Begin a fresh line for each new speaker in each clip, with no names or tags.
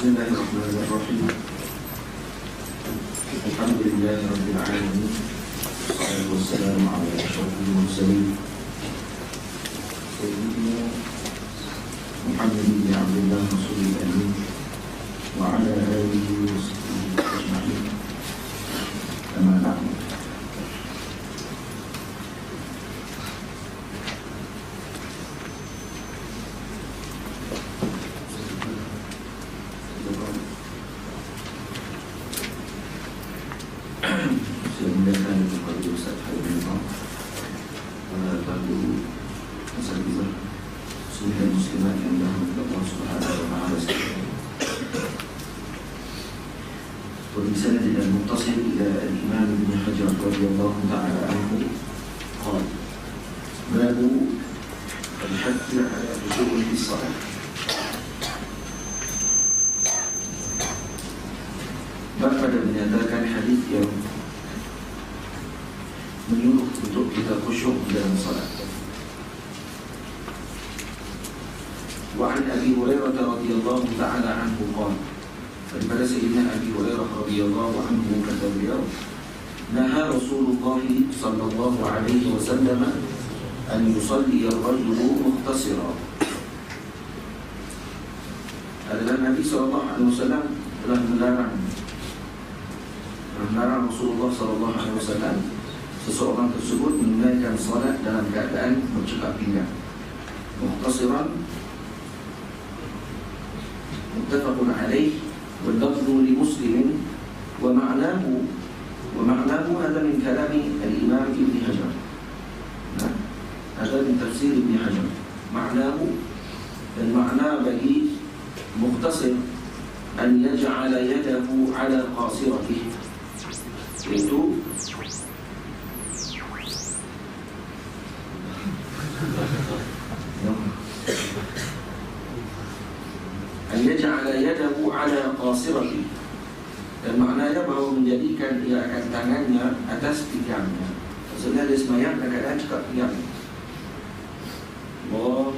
Bismillahirrahmanirrahim. Alhamdulillahi rabbil alamin. Wassalatu wassalamu ala asyrafil mursalin sayyidina Muhammad bin Abdullah Rasulul Amin wa ala alihi wa sahbihi ajma'in. Amma ba'du. وبسند المتصل إلى الإمام ابن حجر رضي الله تعالى عنه قال: باب الحث على الخشوع في الصلاة. Bab pada menyatakan hadis yang menyuruh untuk kita khusyuk dalam salat. Wa an Abi Hurairah radhiyallahu ta'ala anhu qala, daripada Sayyidina Abi Hurairah radhiyallahu anhu kata beliau, naha Rasulullah sallallahu alaihi wasallam an yusalli ar-rajulu mukhtasira. Adalah Nabi sallallahu alaihi wasallam telah melarang Rasulullah sallallahu alaihi wasallam seseorang tersebut menunaikan salat dalam keadaan bercekak pinggang. Muhtasiran muttafaqun alaih wal lafzu li Muslim wa ma'nahu hadha min kalami al-Imam Ibn Hajar. Hadha min tafsir Ibn Hajar. Ma'nahu, dan makna bagi mukhtasir an yaj'ala yadahu ala qasiratihi, yaitu an yaj'ala yadahu ala qasiratihi, dan maknanya bahawa menjadikan dia akan tangannya atas pinggangnya. Maksudnya dia sembahyang dalam keadaan cekak pinggang. Allah.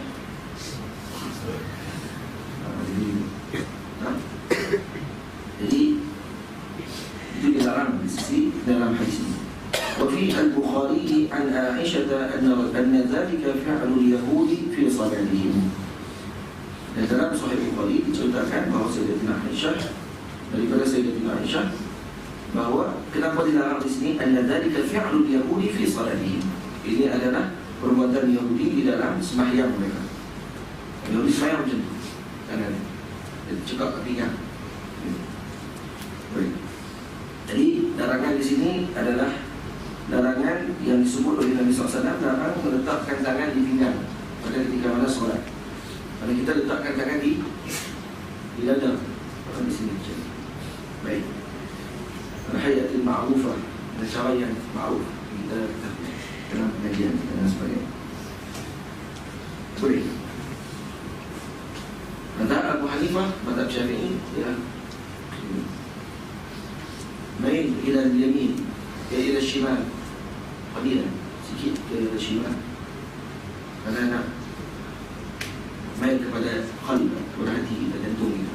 Jadi itu dilarang di sisi dalam hadis ini. Wa fi al-Bukhari an Aisyah anna dhalika fi'lu al-yahudi fi salatihim. Dan dalam Sahih Bukhari diceritakan bahawa Sayyidatina Aisyah, daripada Sayyidatina Aisyah, bahawa kenapa dilarang di sini, anna dhalika fi'lu al-yahudi fi salatihim. Ini adalah perbuatan Yahudi di dalam sembahyang mereka. Yahudi sembahyang macam tu, tangan cekak ke pinggang. Jadi larangan di sini adalah larangan yang disebut oleh Nabi SAW, larangan meletakkan tangan di pinggang pada ketika mana solat. Kalau kita letakkan tangan di dada, di sini. Baik. Al-hayatul ma'rufah, ada cara yang ma'ruf kita dalam pengajian dan sebagainya. Boleh. Mazhab Abu Hanifah, mazhab Syafi'i, ya, main ila al-yamin, ya ila al-shimal, qalilan, sikit ke al-shimal. Kerana nak main kepada qalb, kepada hati kita, jantung kita.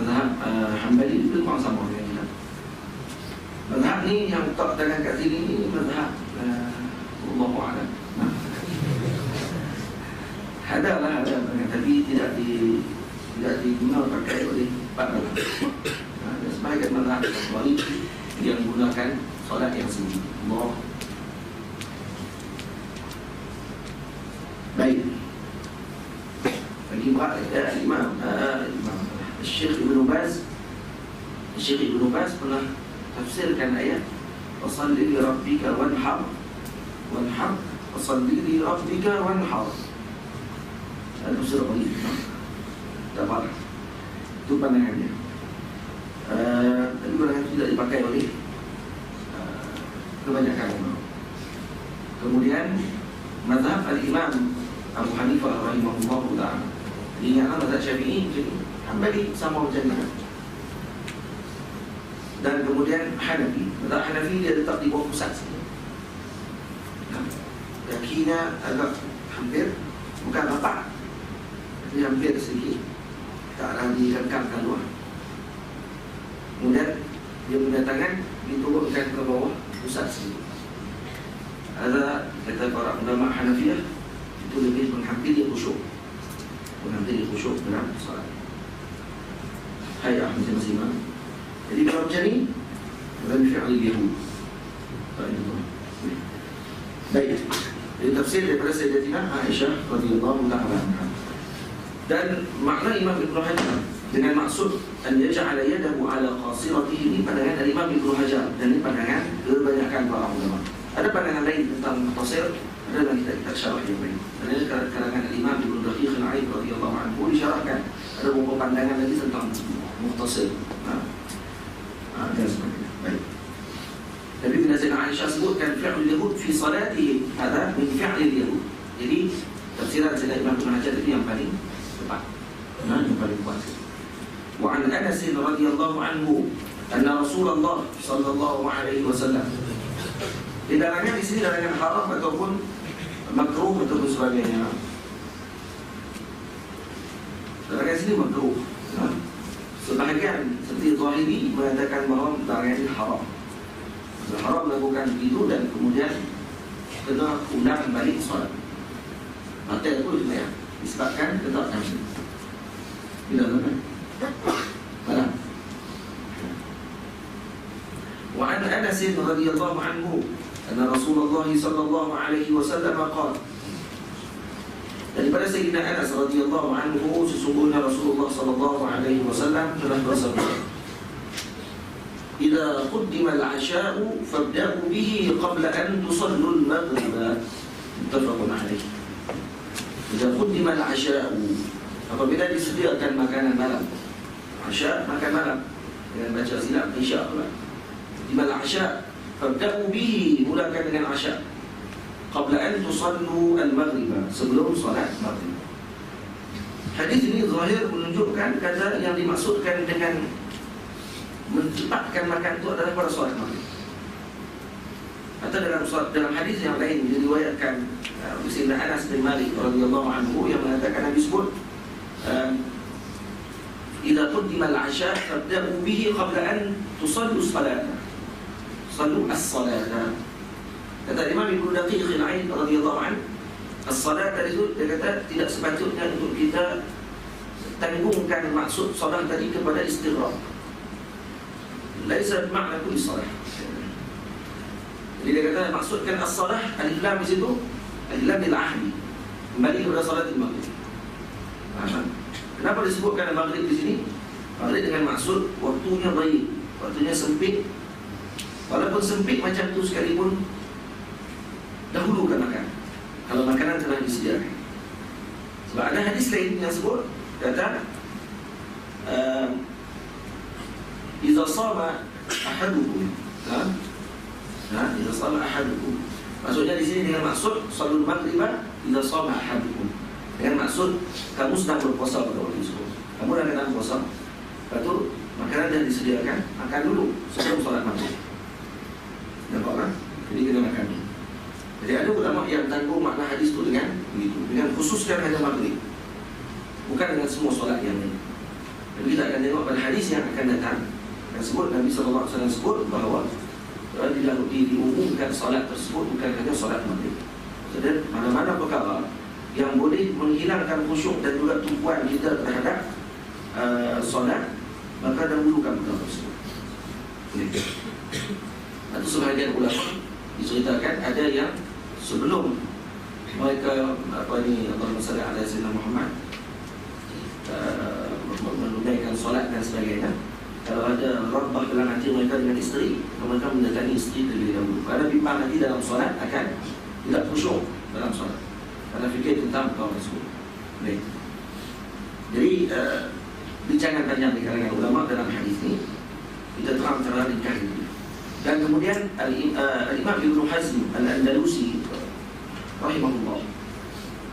Mazhab Hanbali itu memang sama dengan kita. Mazhab ni yang letak tangan kat sini ni mazhab Allahu a'lam. Ada, tapi tidak digunakan pakai oleh para ulama. Sebagai mazhab Hanbali yang menggunakan solat yang sendiri. Allah. Baik. Bagi Imam Syekh Ibn Baz pernah tafsirkan ayat wasalli li rabbika wanhar wasalli li rabbika wanhar. Ada tafsir ini. Dapat. Itu pandangannya. Tapi pandangan tidak dipakai oleh kebanyakan ulama. Kemudian mazhab al-Imam Abu Hanifah rahimahullah ta'ala. Ingatlah mazhab Syafi'i Hanbali sama macam ni. Dan kemudian Hanafi. Mazhab Hanafi dia letak di bawah pusat sini. Kakinya agak hampir, bukan rata, tapi hampir sedikit taklah dikekangkan luar. Kemudian dia punya tangan diturunkan ke bawah pusat sini. Ada kata para ulama Hanafiyah itu lebih menghampiri khusyuk, dalam salat. Hai Ahmad Masima. Jadi kalau macam ni, lebih fi'al Yahud. Baik. Ini tafsir daripada Sayyidatina Aisyah radhiyallahu anha. Dan makna Imam Ibn Hajar dengan maksud an yaj'ala yadahu ala qasiratihi, ini pandangan dari Imam Ibn Hajar dan ini pandangan kebanyakan para ulama. Ada pandangan lain tentang qasir, ada dalam kitab syarah yang lain. Dan ini kalangan Imam Ibn Daqiq al-Aid radhiyallahu anhu disyarahkan. Ada beberapa pandangan lagi tentang mukhtasir. Dan sebagainya. Baik. Tapi bila Sayyidina Aisyah sebutkan fi'lul Yahud fi salatihi, ada min fi'lil Yahud. Jadi tafsiran Sayyidina Imam Ibn Hajar itu yang paling tepat, yang paling kuat. Wa an Anas radhiyallahu anhu anna Rasulullah sallallahu alaihi wasallam, di dalamnya di sini larangan haram ataupun makruh ataupun sebagainya. Larangan sini makruh. Sebahagian seperti Zahiri mengatakan bahawa larangan haram. Haram melakukan itu dan kemudian kena ulang balik solat. Batal pun sebenarnya disebabkan ketetapan ini. Tidak benar. Mana? Wa an Anas radhiyallahu anhu anna Rasulullah sallallahu alaihi wasallam qala, daripada Sayyidina Anas radhiyallahu anhu, sesungguhnya Rasulullah sallallahu alaihi wasallam telah bersabda, "Idza quddima al-'asha'u fabda'u bihi qabla an tusallu al-maghrib." Muttafaqun alaih. Idza quddima al-'asha'u, apabila disediakan makanan malam. 'Asha' makan malam. Dengan baca silap isya' pula. Quddima al-'asha' fabda'u bihi, mulakan dengan 'asha' qabla an tusallu al-maghrib, sebelum solat maghrib. Hadis ini zahir menunjukkan kata yang dimaksudkan dengan mencepatkan makan itu adalah pada solat maghrib. Atau dalam hadis yang lain diriwayatkan Sayyidina Anas bin Malik radhiyallahu anhu yang mengatakan, Nabi sebut, "Idza quddima al-'asha' fabda'u bihi qabla an tusallu as-salata." Sallu as-salata. Kata Imam Ibn Daqiq al-Aid radhiyallahu anhu, as-salat itu dia kata tidak sepatutnya untuk kita tanggungkan maksud solat tadi kepada istighraq. Laisa makna kulli salah. Jadi dia kata maksudkan as-salah, alif lam di situ, alif lam lil ahdi, kembali kepada salat maghrib. Kenapa disebutkan maghrib di sini? Maghrib dengan maksud waktunya baik, waktunya sempit. Walaupun sempit macam tu sekalipun, dahulukan makan kalau makanan telah disediakan. Sebab ada hadis lain yang sebut, kata "Idza shama ahadukum." Idza shama ahadukum. Maksudnya di sini dengan maksud salat maghrib idza shama ahadukum. Dengan maksud kamu sedang berpuasa pada waktu itu. Kamu dalam puasa. Lepas tu makanan dah disediakan, makan dulu sebelum salat maghrib. Nampak kan? Jadi kena makan dulu. Jadi ada ulama yang tanggung makna hadis itu dengan begitu, dengan khususkan hanya maghrib, bukan dengan semua solat yang lain. Dan kita akan tengok pada hadis yang akan datang yang sebut Nabi SAW sebut bahawa diumumkan solat tersebut bukan hanya solat maghrib. Jadi mana-mana perkara yang boleh menghilangkan khusyuk dan juga tumpuan kita terhadap solat, maka dahulukan perkara tersebut. Itu sebahagian ulama diceritakan ada yang sebelum mereka Allahumma salli ala sayyidina Muhammad menunaikan solat dan sebagainya, kalau ada rabbah dalam hati mereka dengan isteri, mereka mendatangi isteri terlebih dahulu. Kerana bimbang nanti dalam solat akan tidak khusyuk dalam solat, kerana fikir tentang perkara tersebut. Baik. Jadi bincangkan panjang di kalangan ulama dalam hadis ini, kita terang-terang ringkas itu. Dan kemudian Al-Imam Ibn Hazm Al-Andalusi rahimahullah,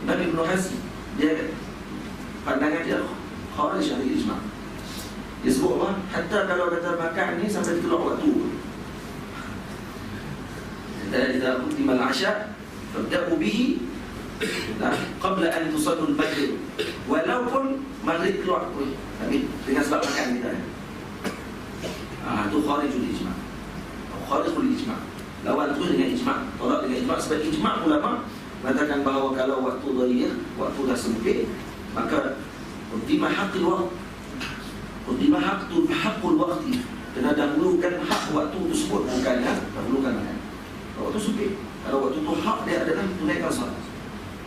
Imam Ibn Hazm, dia pandangan dia kharij dari ijma'. Dia sebut apa? Hatta kalau kata makan ni sampai keluar waktu, idza qudima al-'asha fabda'u bihi qabla an tusallu al-maghrib, walaupun maghrib keluar. Tapi dengan sebab makan kita, itu kharijul ijma'. Kharijul ijma'. Lawan tu dengan ijma', tolak dengan ijma'. Sebab ijma' ulama mengatakan bahawa kalau waktu dhayyaq, waktu dah sempit, maka qudima haqqul waqt. Qudima haqqul waqti. Kena dahulukan hak waktu tersebut, bukan dahulukan makan. Kalau waktu sempit, kalau waktu tu hak dia adalah tunaikan salat,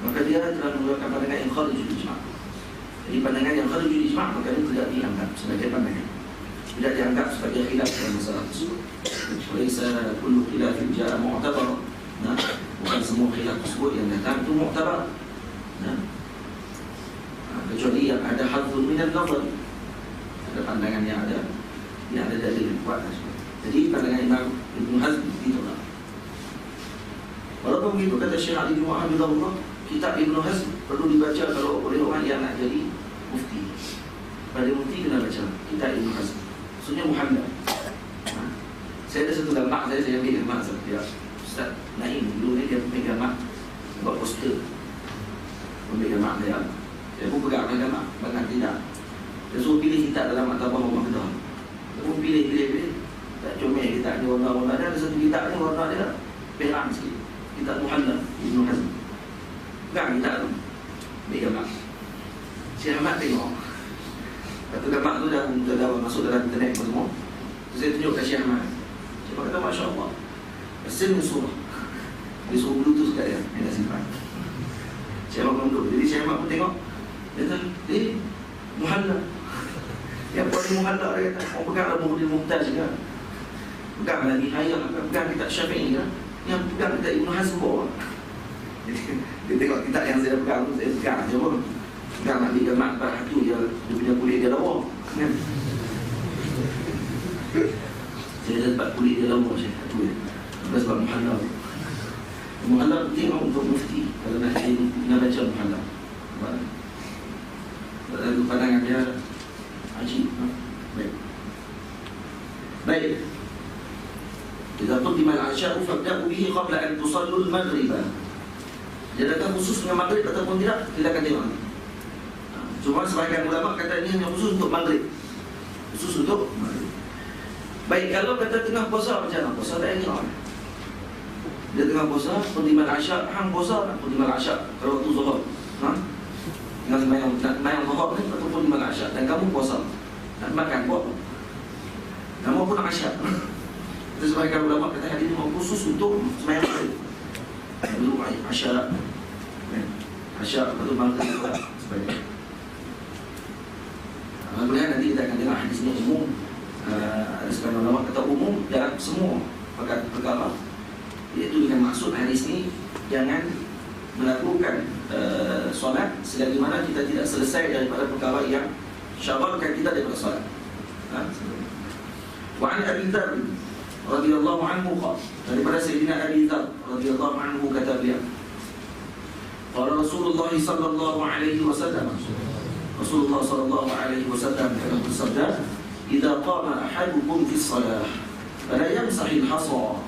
maka dia telah menggunakan pandangan yang kharijul ijma'. Jadi pandangan yang kharijul ijma' maka dia tidak dianggap sebagai pandangan, tidak dianggap sebagai khilaf dalam masalah tersebut. Laisa kullu khilafin ja'a mu'tabar. Bukan semua khilaf tersebut yang datang itu mu'tabar. Kecuali yang ada hadzun minan nazar, ada pandangan yang ada dalil yang kuat. Jadi pandangan Imam Ibn Hazm ditolak. Walaupun begitu, kata Syekh Ali bin Muhammad, kitab Ibn Hazm perlu dibaca kalau oleh orang yang nak jadi mufti. Pada mufti kena baca kitab Ibn Hazm. Maksudnya Muhammad. Saya ada satu gambar saya ambil gambar saya. Ustaz Naim dulu ni dia ambil gambar buat poster. Ambil gambar dia. Saya pun pegang gambar, bahkan tidak. Dia suruh pilih kitab dalam maktabah Rumah Kedah. Dia pun pilih. Tak comel kitab ni, warna-warna dia. Ada satu kitab ni warna dia perak sikit. Kitab Muhammad Ibn Hazm. Pegang kitab tu, ambil gambar. Syekh Ahmad tengok. Kata gambar tu dah masuk dalam internet semua. Saya tunjuk ke Syekh Ahmad. Syekh Ahmad kata Masya Allah, mesin surah. Dia suruh bluetooth kat dia, dia dah simpan. Syekh Ahmad duduk. Jadi Syekh Ahmad pun tengok. Dia kata, Muhalla. Yang paling Muhalla dia kata, orang peganglah Muhyiddin Muhtaj juga. Peganglah Nihayah, pegang kitab Syafi'i kan. Yang pegang kitab Ibn Hazm bawa. Dia tengok kitab yang saya pegang tu, saya pegang je pun. Pegang nak dia makbar hatu dia punya kulit dia lawa kan. Saya dapat kulit dia lawa saya hatu dia. Bukan sebab Muhalla. Muhalla penting untuk mufti. Kalau nak baca Muhalla, pandangan dia ajib. Baik. Idza qudima al-'asha'u fabda'u bihi qabla an tusallu al-maghrib. Dia datang khusus dengan maghrib ataupun tidak, kita akan tengok. Cuma sebahagian ulama kata ini hanya khusus untuk maghrib. Khusus untuk maghrib. Baik, kalau kata tengah puasa macam mana? Puasa tak ingat. Dia tengah puasa, qudima al-'asha', hang puasa tak qudima al-'asha' kalau waktu zuhur. Dengan sembahyang zuhur ni ataupun qudima al-'asha', dan kamu puasa. Nak makan buat apa? Kamu pun nak asyak. Itu sebahagian ulama kata hadis ini khusus untuk sembahyang maghrib. Dulu asyak. Asyak atau maghrib sebagainya. Kemudian nanti kita akan tengok hadis ini umum. Ada sebagian ulama kata umum dalam semua perkara. Iaitu dengan maksud hadis ini jangan melakukan solat selagi mana kita tidak selesai daripada perkara yang syaghalkan kita daripada solat. Wa an Abi Dzar radhiyallahu anhu qala, daripada Sayyidina Abi Dzar radhiyallahu anhu kata beliau, qala Rasulullah sallallahu alaihi wasallam, Rasulullah sallallahu alaihi wasallam bersabda, "Idza qama ahadukum fi shalah fala yamsahil hasa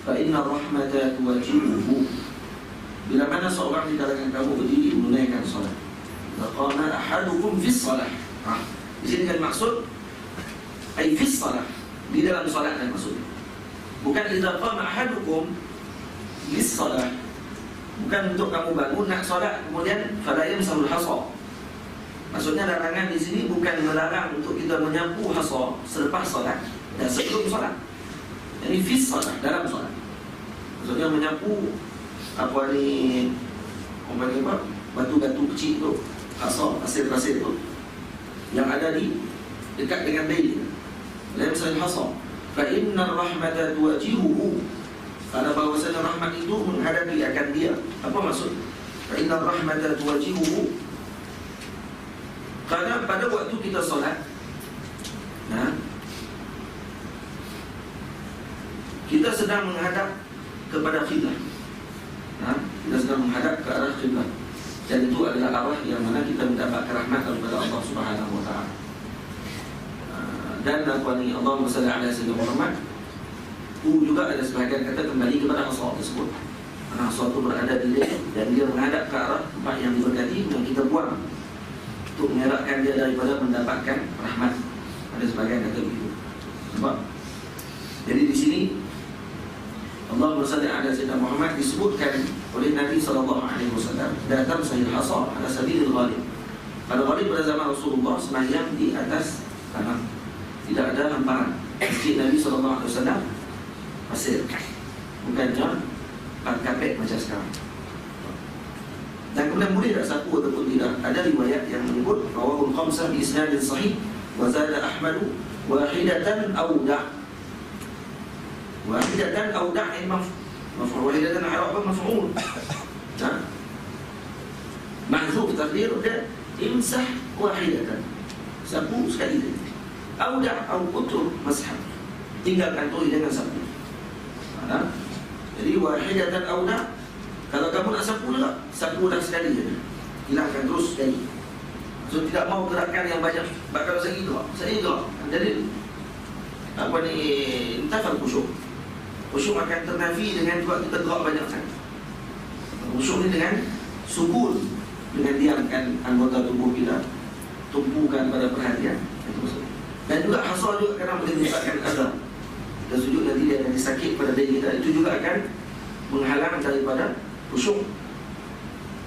fa inna rahmata tuwajibuhu." Bila mana seorang di kalangan kamu berdiri menunaikan salat. Idza qama ahadukum fi shalah. Di sini kan maksud ai fi shalah, di dalam salat kan maksudnya. Bukan idza qama ahadukum lis shalah. Bukan untuk kamu bangun nak salat kemudian fala yamsahul hasa. Maksudnya larangan di sini bukan melarang untuk kita menyapu hasa selepas solat dan sebelum solat. Ini fi solat, dalam solat. Maksudnya menyapu apa ni, orang panggil apa, batu-batu kecil tu, hasa, pasir-pasir tu yang ada di dekat dengan bayi. Lain misalnya hasa. Fa inna rahmata tuwajihuhu. Karena bahawasanya rahmat itu menghadapi akan dia. Apa maksud? Fa inna rahmata tuwajihuhu. Karena pada waktu kita solat, kita sedang menghadap kepada kiblat. Kita sedang menghadap ke arah kiblat. Dan itu adalah arah yang mana kita mendapatkan rahmat daripada Allah Subhanahu wa taala. Dan Allahumma salli ala sayyidina Muhammad. Itu juga ada sebahagian kata kembali kepada hasa tersebut. Karena hasa itu berada di dia dan dia menghadap ke arah tempat yang diberkati yang kita buang. untuk mengelakkan dia daripada mendapatkan rahmat. Ada sebagian kata begitu. Nampak? Jadi di sini Allahumma salli ala Sayyidina Muhammad disebutkan oleh Nabi SAW dalam Sahih Hasar ala sabilil ghalib. Pada ghalib pada zaman Rasulullah sembahyang di atas tanah, tidak ada hamparan. Masjid Nabi SAW pasir, bukannya kapet macam sekarang. Dan kemudian boleh tak sapu ataupun tidak? Ada riwayat yang menyebut rawahul khamsah bi isnadin sahih wa zada Ahmad wahidatan aw da'. Wahidatan aw da' ini maf'ul, wahidatan Arab maf'ul. Nah, mahzuf taqdir dia imsah wahidatan, sapu sekali saja. Aw da' aw utur mashab, tinggalkan tu dengan sapu. Nah, jadi wahidatan aw da'. Kalau kamu nak sapu juga, sapu dah sekali saja, hilangkan terus sekali. So tidak mau gerakan yang banyak. Kalau saya gerak. Jadi apa ni, intafal khusyuk. Khusyuk akan ternafi dengan juga kita gerak banyak sangat. Khusyuk ni dengan sukun, dengan diamkan anggota tubuh kita, tumpukan pada perhatian. Itu maksud. Dan juga hasal juga kadang boleh menyebabkan azab. Kita sujud nanti dia akan sakit pada diri kita. Itu juga akan menghalang daripada khusyuk.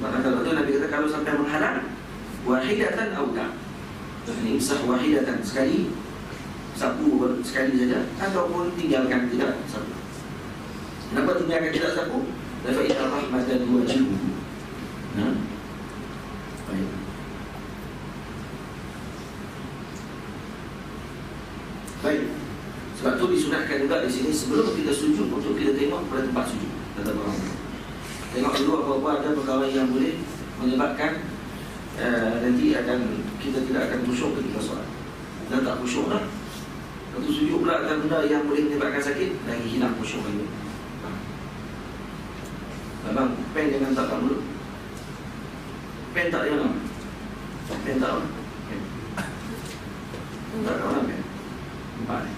Maka kalau itu Nabi kata kalau sampai menghalang, wahidatan aw da'. Ini sah wahidatan, sekali sapu sekali saja, ataupun tinggalkan tidak sapu. Kenapa tinggalkan tidak sapu? Fa inna rahmatan wajibu. Nah, baik. Baik. Sebab tu disunatkan juga di sini sebelum kita sujud untuk kita tengok pada tempat sujud. Kata orang. Tengok dulu apa-apa ada perkara yang boleh menyebabkan nanti kita tidak akan khusyuk ketika solat. Dan tak khusyuk dah. Lepas tu sujud pula ada benda yang boleh menyebabkan sakit, lagi hilang khusyuk lagi. Abang, pen jangan tak dulu. Pen tak jangan. Pen tak apa? Pen. Tak ada orang pen. Nampak ni?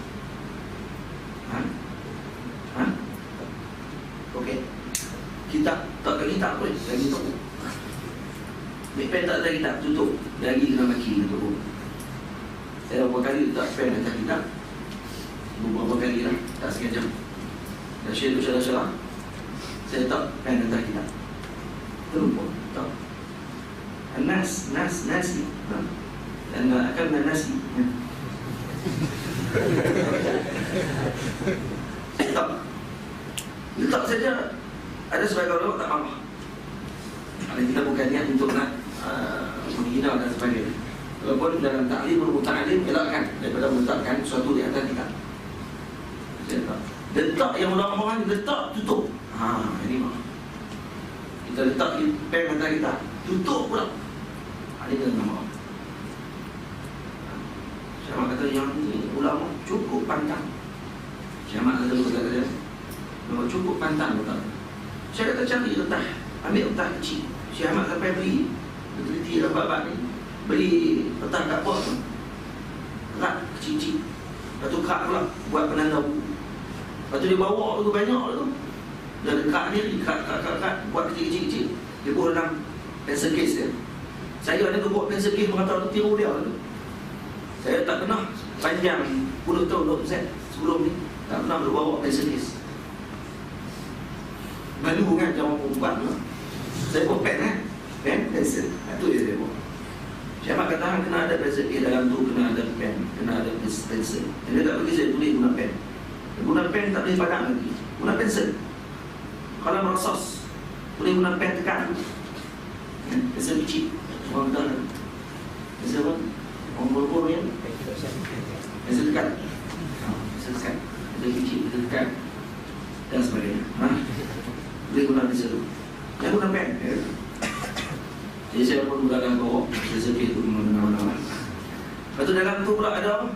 Ha? Okey. Kitab, tak ada kitab pun, lagi tutup. Pen tak ada kitab, tutup. Lagi kena maki, tutup. Saya berapa kali letak pen atas kitab, beberapa kali lah, tak sengaja. Dan syekh tu syarah-syarah, saya letak pen atas kitab, terlupa, tak. Nasi. Dan akan nasi. Saya letak saja. Ada sebagian orang tak faham. Kita bukan niat untuk nak menghina dan sebagainya. Walaupun dalam ta'lim muta'alim elakkan daripada meletakkan sesuatu di atas kita. Letak yang orang-orang letak, tutup. Ini mah. Kita letak pen atas kita, tutup pula. Ini kena nama. Syekh kata yang ni ulama cukup pantang. Syekh kata dulu kata dia, cukup pantang betul. Saya kata cari letah, ambil letah kecil. Syekh Ahmad sampai beli, teliti dalam bab ni, beli letah kat bawah tu, kerat kecil-kecil. Lepas tu kerat pula, buat penanda buku. Lepas tu dia bawa tu banyak tu. Dia kerat ni, kerat, buat kecil-kecil. Dia buat dalam pencil case dia. Saya ada buat pencil case mengatakan tiru dia tu. Saya tak pernah panjang 10 tahun 20 sen sebelum ni, tak pernah bawa pencil case. Malu kan jangan perempuan tu. Saya buat pen pensel. Itu je saya buat. Siapa kata kena ada pensel dalam tu, kena ada pen, kena ada pensel. Dia tak bagi saya tulis guna pen. Guna pen tak boleh padam lagi. Guna pensel. Kalau merosot, boleh guna pen tekan. Pensel kecil. Orang kata pensel apa? Orang bor-bor ni. Pensel tekan. Pensel tekan. Pensel kecil, pensel tekan dan sebagainya. Boleh guna pensel tu. Yang guna pen. Jadi saya pun dalam bawah pensel tu mana-mana. Lepas tu dalam tu pula ada apa?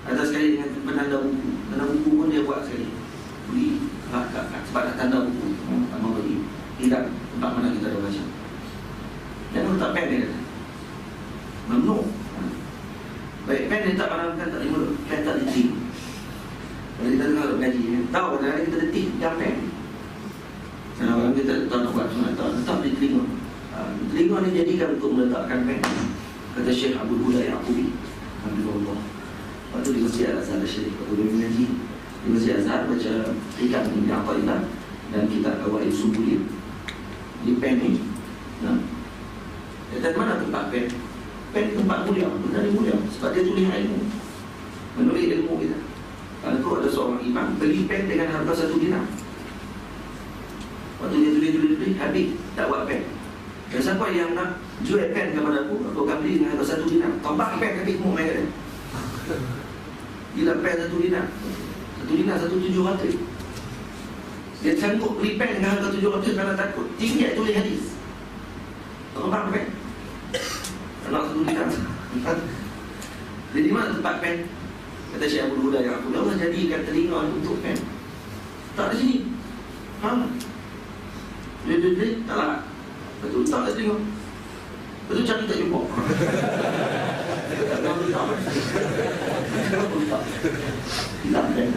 Ada sekali dengan penanda buku. Penanda buku pun dia buat sekali. Beli sebab nak tanda buku. Tak mahu beli. Tidak tempat mana kita ada baca. Jangan letak pen dia kata. Memang. Baik, pen dia tak pandang kan tak terima. Pen tak diterima. Kalau kita dengar gaji, tahu kadang-kadang kita detik jam pen. Kalau orang kita tak nak buat sunat, tak diterima. Diterima ni jadikan untuk meletakkan pen. Kata Syekh Abdul Huda Yaqubi, Alhamdulillah, waktu di Masjid Al-Azhar Syarif, waktu dia mengaji di Masjid Al-Azhar, baca Hikam Ibn Athaillah dan kitab Qawaid Subuhiyah di pen ni. Dan mana tempat pen? Pen tempat mulia, benar mulia, sebab dia tulis ilmu, menulis ilmu kita. Kalau tu ada seorang imam beli pen dengan harga 1 dinar. Waktu dia tulis habis, tak buat pen. Dan siapa yang nak jual pen kepada aku, aku akan beli dengan harga 1 dinar. Tambah pen habis mu main kata. Gila pen 1 dinar. 1 dinar 1,700. Dia sanggup beli pen dengan harga 700 kerana takut tinggal tulis hadis. Tambah pen. Nak 1 dinar. Jadi mana tempat pen? Kata Syekh Abdul Huda yang aku Allah jadikan telinga untuk pen. Tak di sini. Dia tak lah. Betul tak ada telinga. Betul cari tak jumpa. Hilang pen.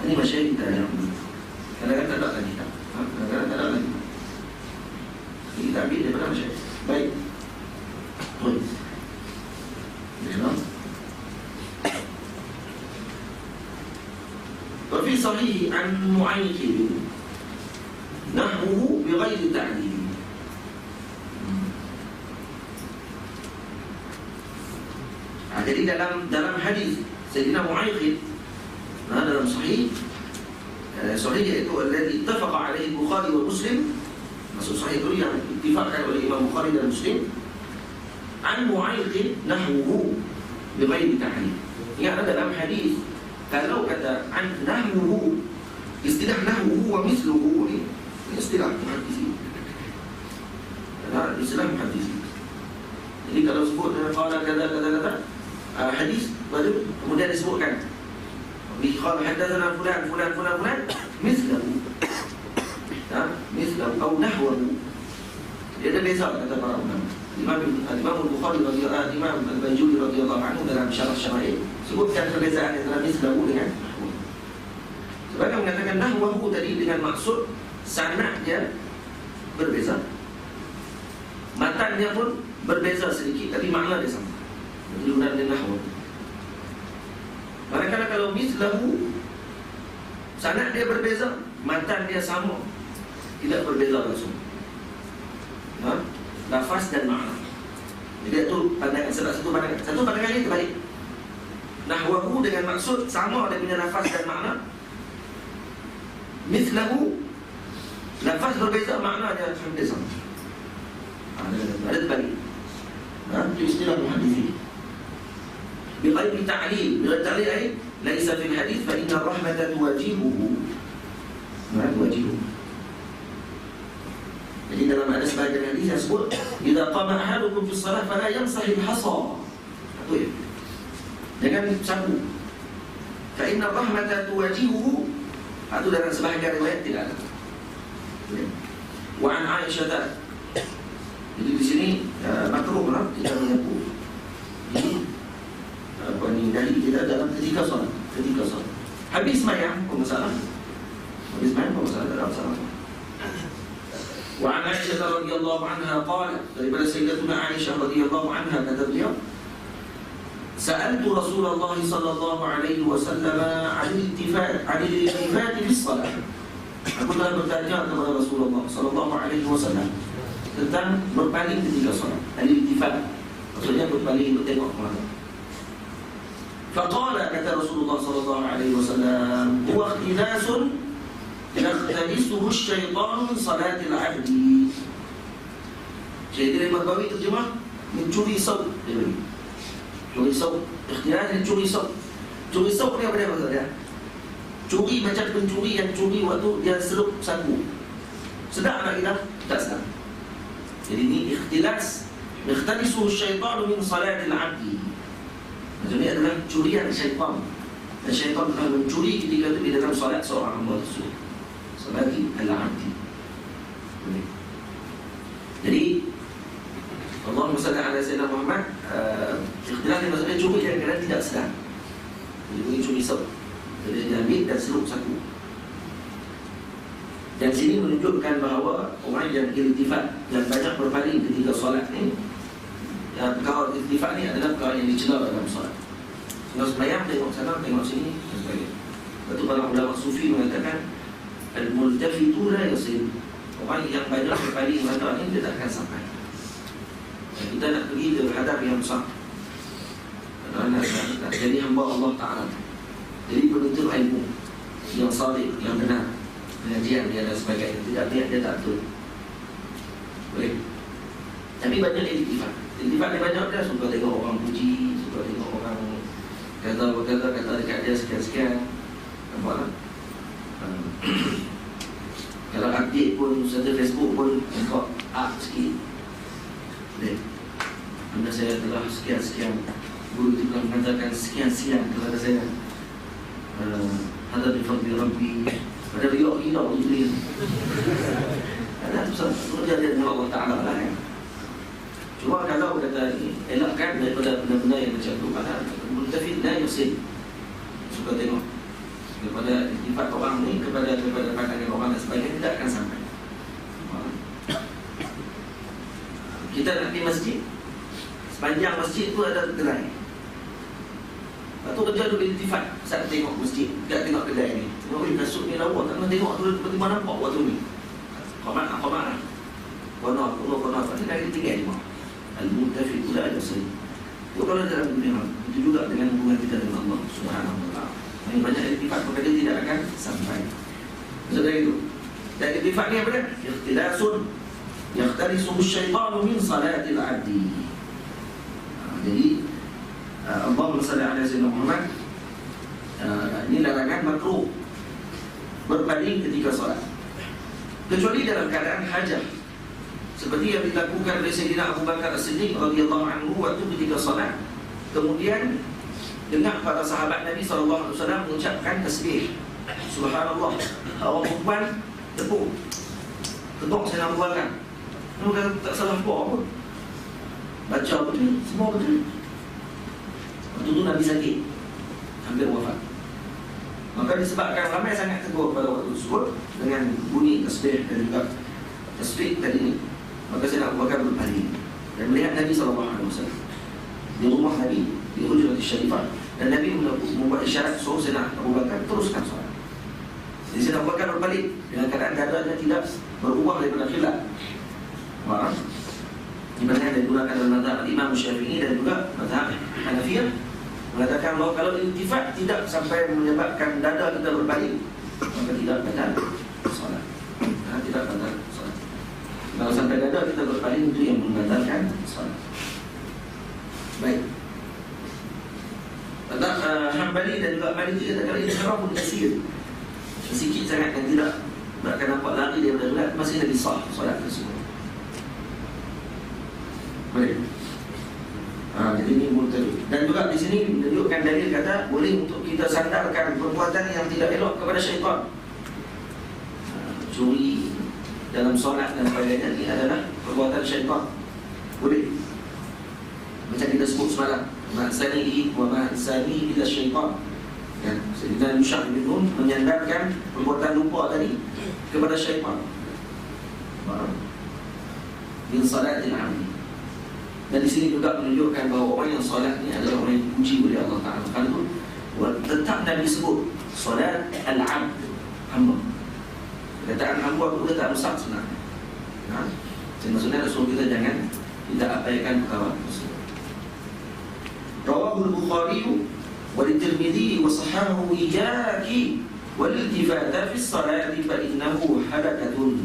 Ini masyarakat kita yang kadang-kadang tak ada lagi. Kadang-kadang tak ada lagi. Kita ambil daripada masyarakat. Baik. Baik. Bismillah. وفي صحيح عن معيقب نحوه بغير تعديل. Jadi dalam hadis Sayyidina Mu'ayqib dalam sahih iaitu alladhi ittafaqa alaihi Bukhari wa Muslim, maksud sahih itu yang ittifaqkan oleh Imam Bukhari dan Muslim, an Mu'ayqib nahwuhu bighairi ta'dil. Ingat dalam hadis kalau kata an nahwuhu, istilah nahwuhu wa misluhu ni istilah muhaddisi. Istilah muhaddisi. Jadi kalau sebut qala kata hadis, baru kemudian disebutkan bi qala hadatsana fulan mislahu. Mislahu atau nahwahu. Dia ada beza kata para ulama. Imam Al-Bukhari radhiyallahu anhu, Imam Al-Banjuri radhiyallahu anhu dalam syarah-syarah sebutkan perbezaan antara mislahu dengan nahwu. Sebab mengatakan nahwahu tadi dengan maksud sanad dia berbeza, matannya pun berbeza sedikit, tapi makna dia sama. Jadi guna dengan nahwu. Manakala kalau mislahu, sanad dia berbeza, matan dia sama, tidak berbeza langsung. Lafaz dan makna. Jadi itu pandangan satu pandangan ini terbalik. Nahwahu dengan maksud sama dia punya lafaz dan makna. Mithlahu, lafaz berbeza, makna dia hampir sama. Ada terbalik. Itu istilah muhaddisi. Bighairi ta'lil, bighairi ta'lil ay laisa fil hadis fa inna rahmata tuwajibuhu. Tuwajibuhu. Jadi dalam ada sebahagian hadis yang sebut idza qama ahadukum fi shalah fala yamsahil hasa. Itu ya. Jangan sapu. Fa inna rahmata tuwajihuhu. Itu dalam sebahagian riwayat tidak ada. Wa an Aisyah. Jadi di sini makruh lah kita menyapu. Jadi apa ni dari kita dalam ketika solat. Habis sembahyang apa masalah? Habis sembahyang apa masalah? Dalam salat. وعن عائشة رضي الله عنها قالت daripada Sayyidatuna Aisyah radhiyallahu anha kata beliau سألت رسول الله صلى الله عليه وسلم عن الالتفات في الصلاة. Aku telah bertanya kepada Rasulullah sallallahu alaihi wasallam tentang berpaling ketika solat. Al-iltifat maksudnya berpaling untuk tengok ke mana. Faqala kata Rasulullah sallallahu alaihi wasallam huwa ikhtilasun yakhtalisuhu asy-syaitanu min salatil 'abdi. Jadi Imam Bawi terjemah mencuri saut. Curi saut, ikhtilas dan curi saut. Curi saut ni apa dia maksud dia? Curi macam pencuri yang curi waktu dia serup sapu. Sedap tak kita? Tak sedap. Jadi ini ikhtilas, yakhtalisuhu asy-syaitanu min salatil 'abdi. Maksudnya adalah curian syaitan. Dan syaitan telah mencuri ketika itu di dalam solat seorang hamba tersebut. Sebagai al-'abdi. Jadi Allahumma salli ala sayyidina Muhammad. Ikhtilaf ni maksudnya curi yang kadang tidak sedar. Jadi curi saut. Jadi dia ambil dan selup saku. Dan sini menunjukkan bahawa orang yang iltifat dan banyak berpaling ketika solat ni perkara iltifat ni adalah perkara yang dicela dalam solat. Kalau sembahyang tengok sana, tengok sini dan sebagainya. Lepas tu para ulama sufi mengatakan al-multafitu la yasil. Orang yang banyak berpaling mata ni dia tak akan sampai. Dan kita nak pergi ke hadap yang besar. Nak jadi hamba Allah Ta'ala, jadi penuntut ilmu yang salih, yang benar, pengajian dia dan sebagainya. Tidak dia tak betul. Boleh. Tapi banyak iltifat. Iltifat dia banyak, dia suka tengok orang puji, suka tengok orang kata dekat dia sekian-sekian. Nampak tak? Kalau update pun, serta Facebook pun tengok sikit. Boleh. Anda saya telah sekian-sekian, guru itu telah mengatakan sekian-sekian kepada saya. Ada di fadli Rabbi. Ada riak gila untuk dia. Ada tu satu dia dengan Allah Ta'ala lah kan. Cuma kalau kata ni, elakkan daripada benda-benda yang macam tu. Pada multafid la yusil. Suka tengok daripada iltifat orang ni kepada pandangan orang dan sebagainya, tidak akan sampai. Kita nak pergi masjid, sepanjang masjid tu ada gerai. Lepas tu kerja tu iltifat saat tengok masjid, tak tengok kedai ni. Tengok kasut ni lawa, tak nak tengok tu tiba-tiba nampak waktu ni. Qamat. Konar, pasti dah tinggal di bawah. Al-multafid pula ada sering. Itu kalau dalam dunia, itu juga dengan hubungan kita dengan Allah Subhanahu wa ta'ala. Yang banyak iltifat maka dia tidak akan sampai. Maksudnya itu. Dan iltifat ni apa dia? Ikhtilasun yakhtalisuhu syaitanu min salatil abdi. Jadi Allahumma salli ala sayyidina Muhammad. Ini larangan makruh berpaling ketika solat, kecuali dalam keadaan hajat, seperti yang dilakukan oleh Sayyidina Abu Bakar As-Siddiq radhiyallahu anhu waktu ketika solat. Kemudian dengar para sahabat Nabi SAW mengucapkan tasbih, subhanallah. Orang perempuan tepuk Sayyidina Abu Bakar. Dia tak salah apa pun, baca betul, semua betul. Waktu tu Nabi sakit, hampir wafat. Maka disebabkan ramai sangat tegur pada waktu tersebut dengan bunyi tasbih dan juga tasbih tadi ni, maka Sayyidina Abu Bakar berpaling dan melihat Nabi SAW di rumah Nabi, di Hujratul Syarifah, dan Nabi membuat isyarat suruh Sayyidina Abu Bakar teruskan solat. Jadi Sayyidina Abu Bakar berbalik dengan keadaan dadanya tidak berubah daripada khilaf. Faham? Ini yang digunakan dalam mazhab Imam Syafi'i dan juga mazhab Hanafiyah, mengatakan bahawa kalau iltifat tidak sampai menyebabkan dada kita berbalik, maka tidak batal solat. Tidak batal solat. Kalau sampai dada kita berpaling, itu yang membatalkan solat. Baik. Hanbali dan juga Maliki katakan ini haram yasir, sedikit sangat yang tidak akan nampak lari daripada solat, masih lagi sah solat tersebut. Baik. Jadi ini multafid. Dan juga di sini menunjukkan dalil kata boleh untuk kita sandarkan perbuatan yang tidak elok kepada syaitan. Curi dalam solat dan sebagainya, ini adalah perbuatan syaitan. Boleh. Macam kita sebut semalam, ma'sanihi wa ma'sani ila syaitan. Ya, Sayyidina Yusha' bin Nun menyandarkan perbuatan lupa tadi kepada syaitan. Min salatil 'abdi. Dan di sini juga menunjukkan bahawa orang yang solat ni adalah orang yang dipuji oleh Allah Ta'ala. Kalau tetap Nabi sebut solat al-'abd, hamba. Kataan hamba itu kita tak rusak sebenarnya. Maksudnya Rasul kita jangan tidak abaikan perkara tersebut. Rawahul Bukhari wa Tirmidzi wa sahahahu iyyaki wal iltifata fi as-salati fa innahu halakatun.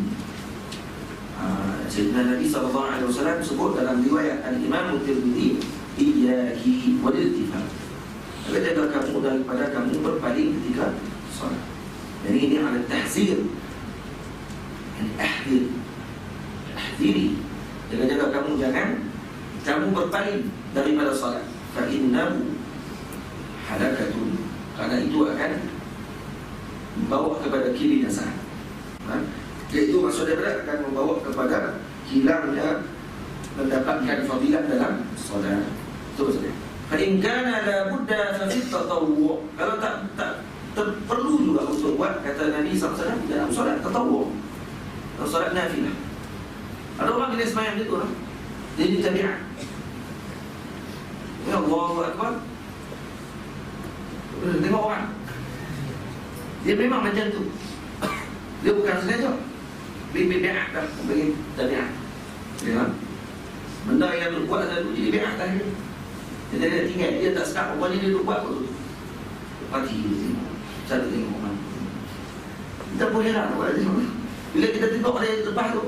Sayyidina Nabi SAW sebut dalam riwayat Al-Imam Tirmidzi, iyyaki wal iltifat. Jaga kamu daripada kamu berpaling ketika solat. Jadi ini adalah tahzir. Ahdiri. Jaga-jaga kamu jangan kamu berpaling daripada solat. Fa innahu halakatun. Karena itu akan membawa kepada kebinasaan. Iaitu maksudnya akan membawa kepada hilangnya mendapatkan fadilah dalam solat. Itu maksudnya. Fa in kana la budda fa fi tatawwu. Kalau tak perlu juga untuk buat, kata Nabi SAW, dalam solat tatawwu, dalam solat nafilah. Ada orang jenis sembahyang gitu lah, jadi tabi'at. Allahu Akbar. Tengok orang. Dia memang macam tu. Dia bukan sengaja. Bi'at dah. Bagi tabiat. Ya. Benda yang dia buat selalu jadi bi'at dah. Jadi dia tinggal. Dia tak sedap apa ni dia buat apa tu. Pagi dia tengok. Cara tengok orang. Kita boleh lah buat dia. Bila kita tengok dia lepas tu,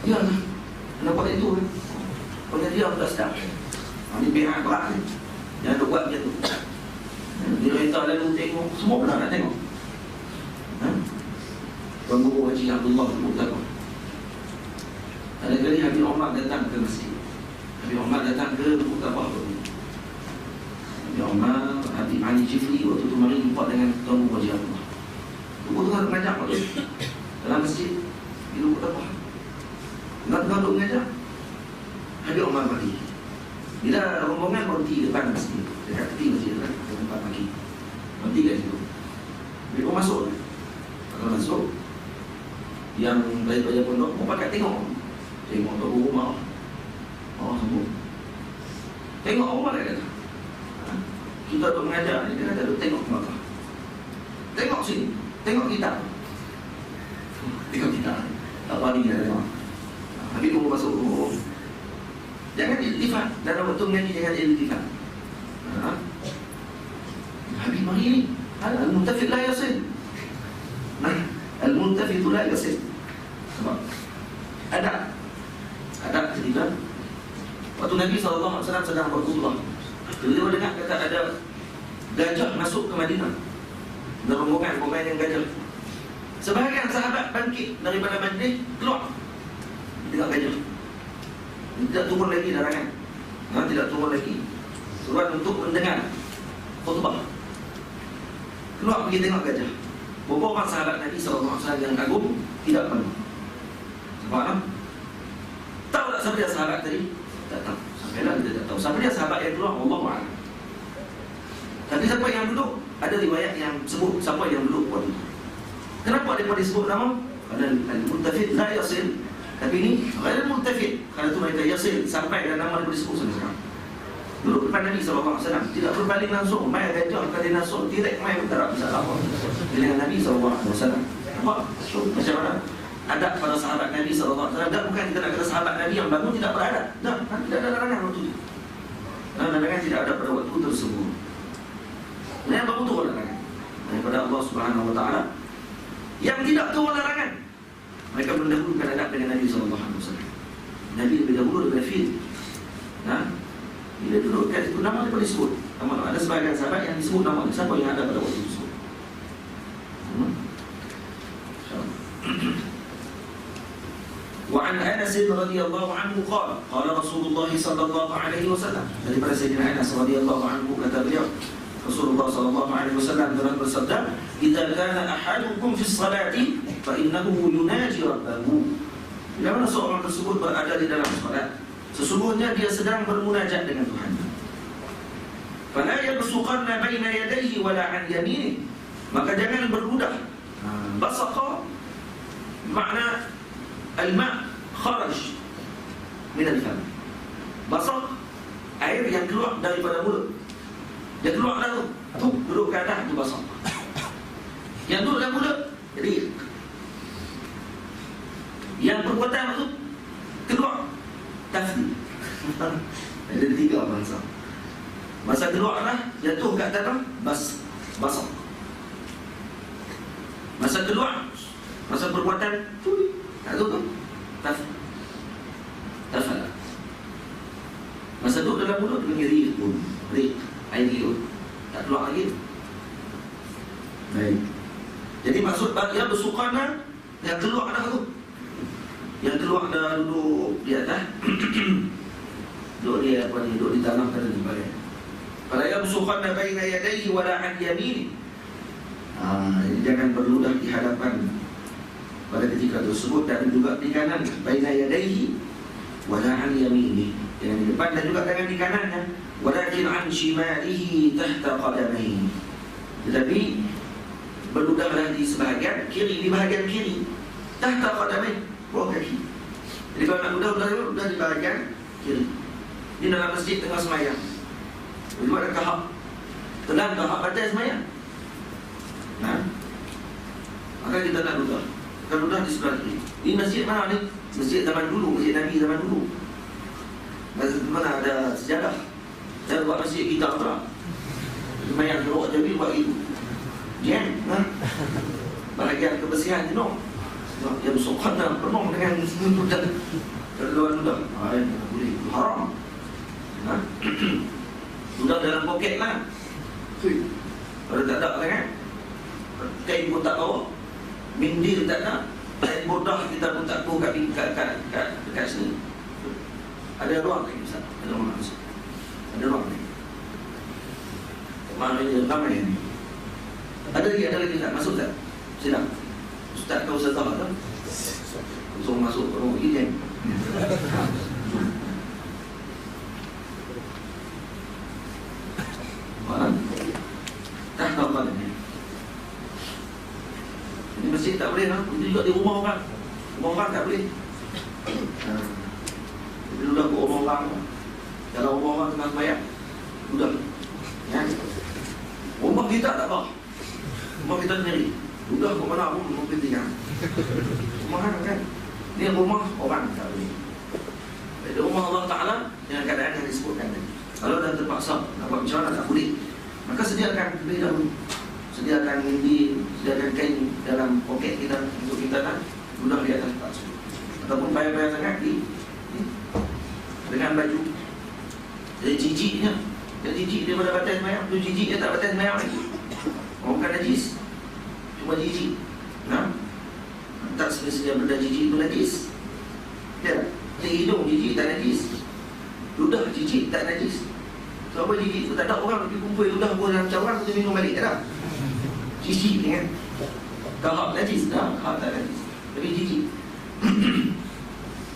ya lah. Kenapa dia tu? Kalau dia tak sedap. Ini bi'at berat ni. Jangan buat macam tu. Dia kereta lalu tengok. Semua pernah nak tengok. Tuan Guru Haji Abdullah Al-Muqtaba. Ada kali Habib Omar datang ke masjid. Habib Omar datang ke Muqtaba. Habib Omar, Habib Ali Jifri waktu tu mari jumpa dengan Tuan Guru Haji Abdullah. Guru tu mengajak waktu dalam masjid di Muqtaba. Tengah duduk mengajar, Habib Omar balik. Bila rombongan berhenti depan masjid, dekat tepi masjid kan, tempat pagi, berhenti kat situ. Habib Omar masuk. Kalau masuk, yang belajar pondok mau pakai tengok Tok Guru Umar. Oh semua tengok Umar dia kata, kita tu mengajar ni, dia kata tu tengok mata, tengok sini, tengok kitab, tengok kitab. Tak bagi dia tengok. Habis Guru masuk Guru, jangan iltifat dalam waktu mengaji, jangan iltifat. Habis mari ni al-muntafid la yasil. Al-muntafid la yasil. Sebab ada ketika waktu Nabi SAW sedang berkhutbah, dia dengar kata ada gajah masuk ke Madinah. Ada rombongan yang gajah. Sebahagian sahabat bangkit daripada majlis, keluar tengok gajah. Tidak turun lagi larangan. Tidak turun lagi. Suruh untuk mendengar khutbah. Keluar pergi tengok gajah. Beberapa orang sahabat Nabi SAW yang agung tidak pernah. Sebab apa? Tahu tak siapa dia sahabat tadi? Tak tahu. Sampailah kita tak tahu. Siapa dia sahabat yang keluar? Wallahu'alam. Tapi siapa yang duduk? Ada riwayat yang sebut siapa yang duduk waktu itu. Kenapa dia disebut nama? Kerana al-muntafid la yasil. Tapi ini ghair al-muntafid. Kerana itu mereka yasil sampai dan nama dia disebut sampai sekarang. Duduk depan Nabi SAW, tidak berpaling langsung. Mai gajah kali nasuk, direct mai bergerak bisa apa dengan Nabi SAW. Nampak? Macam mana? Adab pada sahabat Nabi SAW. Adab bukan kita nak kata sahabat Nabi yang bangun tidak beradab. Tidak ada larangan waktu itu. Larangan tidak ada pada waktu tersebut. Yang baru turun larangan daripada Allah Subhanahu Wa Taala. Yang tidak turun larangan, mereka mendahulukan adab dengan Nabi SAW. Nabi lebih dahulu daripada fil. Bila duduk kat situ, nama dia boleh sebut. Ada sebagian sahabat yang disebut nama dia. Siapa yang ada pada waktu itu? Wa an Anas radhiyallahu anhu qala qala Rasulullah sallallahu alaihi wasallam. Daripada Sayyidina Anas radhiyallahu anhu kata beliau, Rasulullah sallallahu alaihi wasallam telah bersabda, "Idza kana ahadukum fi sholati fa innahu yunaji rabbahu." Bila mana seorang tersebut berada di dalam salat, sesungguhnya dia sedang bermunajat dengan Tuhan. Fala yabsuqanna baina yadayhi wala an yaminihi. Maka jangan berludah. Basaqa makna al-ma' kharaj min al-fam. Basaq air yang keluar daripada mulut. Dia keluar lalu tu duduk ke atas tu basaq. Yang duduk dalam mulut jadi yang perbuatan tu keluar tafsir. Ada tiga bahasa. Masa keluar lah jatuh kat dalam basaq. Masa keluar, masa perbuatan tu tafala. Masa duduk dalam mulut bunyi rik, air liur tak keluar lagi. Baik. Jadi maksud bahagia bersukarna yang keluar dah tu. Yang keluar dah duduk di atas. Duduk dia apa ni? Duduk di tanah pada di bawah. Fala yabsuqanna baina yadayhi wala an yamini. Jangan berludah di hadapan pada ketika tersebut dan juga di kanan. Baina yadayhi wala an yamini. Yang di depan dan juga dengan di kanannya. Walakin an shimalihi tahta qadamaihi. Tetapi berludahlah di sebahagian kiri, di bahagian kiri. Tahta qadamaihi, bawah kaki. Jadi kalau nak ludah di bahagian kiri. Di dalam masjid tengah semayang. Buat ada kahak. Tenang kahak batal semayang. Maka kita nak ludah. Kalau ludah di sebelah kiri. Ini masjid mana ni? Masjid zaman dulu, masjid Nabi zaman dulu. Mana ada sejarah. Saya buat masjid kita pula. Semayang teruk jadi buat itu. Jam, bahagian kebersihan jenuh. Yang bersokan dan penuh dengan ludah. Ludah. Boleh. Haram. Ludah dalam poket lah. Kalau tak ada kan? Kain pun tak bawa. Mindil tak ada. Kain bodah kita pun tak tahu kat sini. Ada ruang lagi Ustaz. Ada ruang lagi. Ada ruang lagi. Maknanya ramai ni. Ada lagi Ustaz. Masuk tak? Sila. Ustaz kau Ustaz tak tak? Langsung masuk ke rumah ini. Mana? Tak tahu apa ni. Ini masjid tak boleh lah. Itu juga di rumah orang. Rumah orang tak boleh. Sudah ke rumah orang. Kalau rumah orang tengah sembahyang, sudah. Ya. Rumah kita tak apa. Rumah kita sendiri. Sudah ke mana pun penting kan. Rumah kan. Ini rumah orang tak boleh. Di rumah Allah Ta'ala dengan keadaan yang disebutkan tadi. Kalau dah terpaksa nak buat macam mana tak boleh, maka sediakan lebih dahulu. Sediakan mindi, sediakan kain dalam poket kita untuk kita nak mudah di atas tak semua. Ataupun payah-payah sangat dengan baju. Jadi jijiknya, dia jijik dia pada batas semayang, tu jijik dia tak batas semayang lagi. Bukan najis, cuma jijik. Tak semestinya benda jijik itu najis. Ya, hidung jijik tak najis, ludah jijik tak najis. So apa jijik tu tak ada orang pergi kumpul ludah buah dalam cawan tu minum balik tak ada. Jijik ni kan. Kahak najis dah, kahak tak najis. Tapi jijik.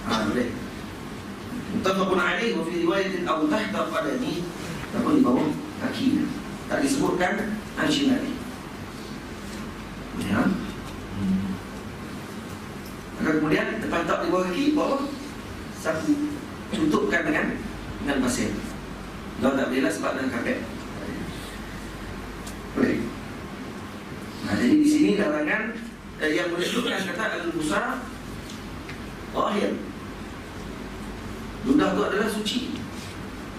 Boleh. Muttafaqun alaih wa fi riwayatin aw tahta qadami, apa di bawah kaki. Tak disebutkan anshimali. Ya. Maka kemudian depan tak di bawah kaki, bawah sapu tutupkan dengan pasir. Kalau tak boleh lah sebab dengan kapet. Boleh. Jadi di sini larangan yang menunjukkan kata al-busar zahir. Ludah itu adalah suci.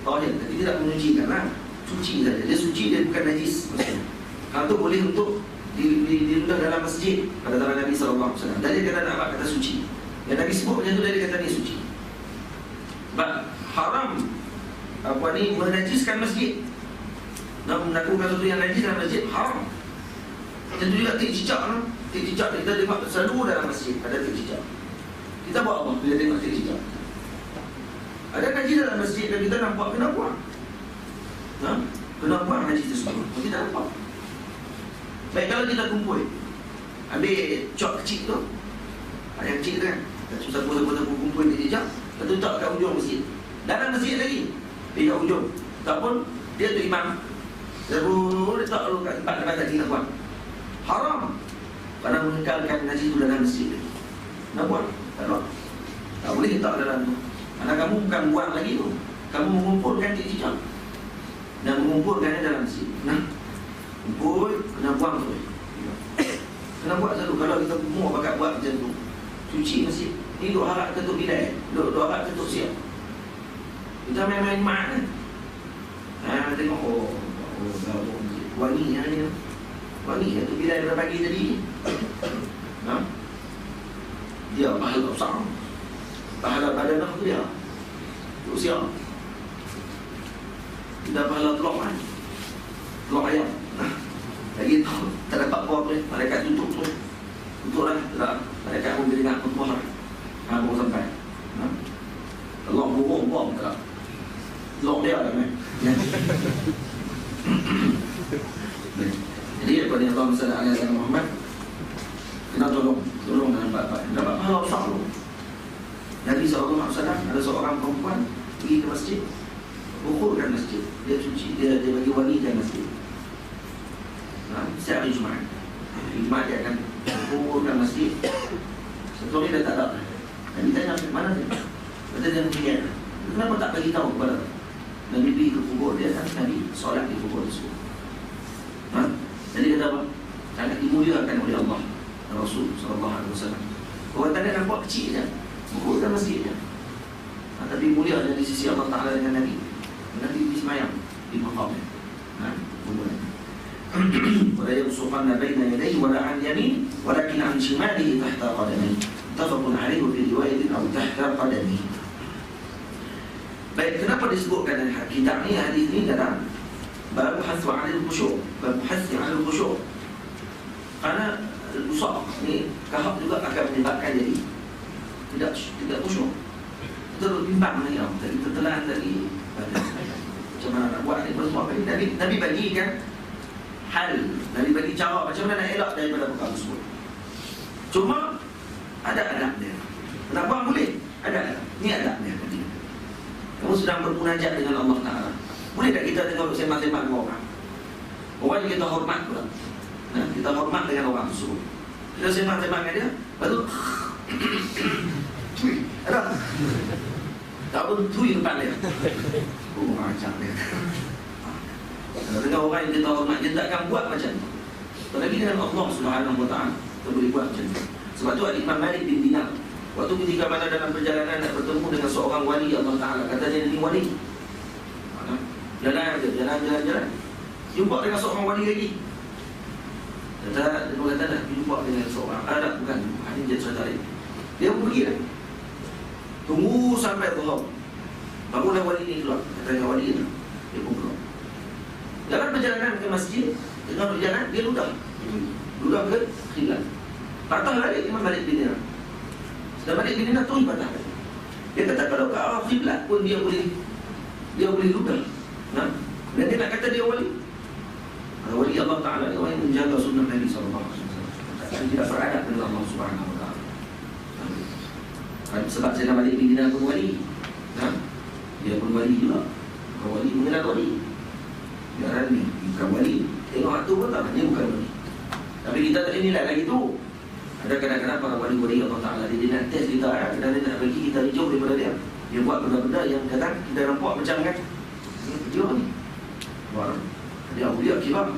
Zahir, tapi tidak menyucikan lah. Suci saja. Dia suci, dia bukan najis. Kalau itu boleh untuk diludah dalam masjid pada zaman Nabi SAW. Dari kata nak kata suci. Yang Nabi sebut macam tu dari kata ni suci. Sebab haram menajiskan masjid. Nak melakukan sesuatu yang najis dalam masjid haram. Macam tu juga tik cicak lah. Tik cicak kita tengok selalu dalam masjid ada tik cicak. Kita buat apa bila tengok tik cicak? Ada najis dalam masjid dan kita nampak kena buang. Kena buang najis tersebut. Kita nampak. Baik, kalau kita kumpul, ambil cok kecil tu, yang kecil tu kan, kita satu-satu kumpul di jejak, lepas tak kat ujung masjid. Dalam masjid lagi, dia kat ujung. Ataupun dia tu imam, dia tak lalu kat tempat tadi nak buat. Haram. Kerana mengekalkan najis itu dalam masjid. Nak buat? Tak boleh. Tak boleh letak dalam tu. Kerana kamu bukan buang lagi tu, kamu mengumpulkan di jejak dan mengumpulkannya dalam masjid. Kumpul, kena buang tu. Kena buat selalu. Kalau kita semua pakai buat macam tu, cuci masjid. Ni duk harap ketuk bidai, duk harap ketuk siap. Kita main-main mak kan. Tengok, wangi lah ni. Wangi lah tu bidai daripada pagi tadi. Dia pahala besar. Pahala badan aku dia duk siap. Kita pahala telur kan, telur ayam. Lagi tu tak dapat buah tu, malaikat tutup tu. Tutuplah, malaikat pun beringat buah. Baru sampai. Allah burung buah tak. Telur dia lah kan. Jadi apa ni Allah Sallallahu Alaihi Wasallam Muhammad, kita tolong dalam bab dapat pahala besar tu. Nabi Sallallahu Alaihi Wasallam ada seorang perempuan pergi ke masjid, ukurkan masjid, dia cuci, dia bagi wangikan masjid. Setiap hari Jumaat, Jumaat dia akan ukurkan masjid. Setelah ni dah tak ada. Nabi tanya, mana dia? Kata dia fikir, kenapa tak bagi tahu kepada Nabi pergi ke kubur dia kan, Nabi solat di kubur tersebut. Jadi kata apa? Sangat dimuliakan oleh Allah dan Rasul sallallahu alaihi wasallam. Perbuatan dia nampak kecil je, kubur dan masjid je. Tapi mulianya di sisi Allah Taala dengan Nabi. Nabi pergi semayang di maqamnya. Kuburan. ولا يبصقن بين يديه ولا عن يمين ولكن عن شماله تحت قدميه متفق عليه في رواية أو تحت قدميه. Baik, kenapa disebutkan dalam kitab ni, hadis ni kata baru hasu 'alal khusyuk, baru hasu 'alal khusyuk. Karena busuk ni kahap juga akan menyebabkan jadi tidak khusyuk. Terus bimbang ni tadi tertelan tadi macam mana nak buat ni semua ni. Nabi bagi kan hal, Nabi bagi cara macam mana nak elak daripada perkara tersebut. Cuma ada adab dia. Kenapa boleh? Ada adab. Ni adab dia. Kamu sedang bermunajat dengan Allah Ta'ala. Boleh tak kita tengok sembang-sembang dengan orang? Orang yang kita hormat pula. Kita hormat dengan orang tersebut. Kita sembang-sembang dengan dia, lepas tu ada tak pun tui depan dia. Macam dia. Dengan orang yang kita hormat, kita takkan buat macam tu. Tetapi dengan Allah Subhanahu Wa Ta'ala, kita boleh buat macam tu. Sebab tu Imam Malik bin Dinar, waktu ketika mana dalam perjalanan nak bertemu dengan seorang wali Allah Ta'ala, katanya ini wali, jalan. Jumpa dengan seorang wali lagi. Dia kata nak jumpa dengan seorang, bukan, ini dia cerita lain. Dia pun pergi lah. Tunggu sampai Zuhur, barulah wali ni keluar. Katanya wali ni, dia pun keluar. Dalam perjalanan ke masjid, tengah berjalan, dia ludah ke khilaf. Patah balik Imam Malik bin Dinar. Sudah Malik bin Dinar tu patah balik. Dia kata kalau ke arah khiblat pun dia boleh ludah. Dan dia nak kata dia wali. Wali Allah Ta'ala ni orang yang menjaga sunnah Nabi SAW. Tidak beradab dengan Allah Subhanahu Wa Ta'ala. Sebab Sayyidina Malik bin Dinar pun wali. Dia pun wali juga. Wali mengenal wali. Dia ni bukan wali. Tengok hak tu pun tak, dia bukan wali. Tapi kita tak nilai lagi tu. Ada kadang-kadang para wali-wali Allah Ta'ala dia nak test kita, dan dia nak bagi kita jauh daripada dia. Dia buat benda-benda yang kadang kita nampak macam kan dia ni buat dia awliya kibar.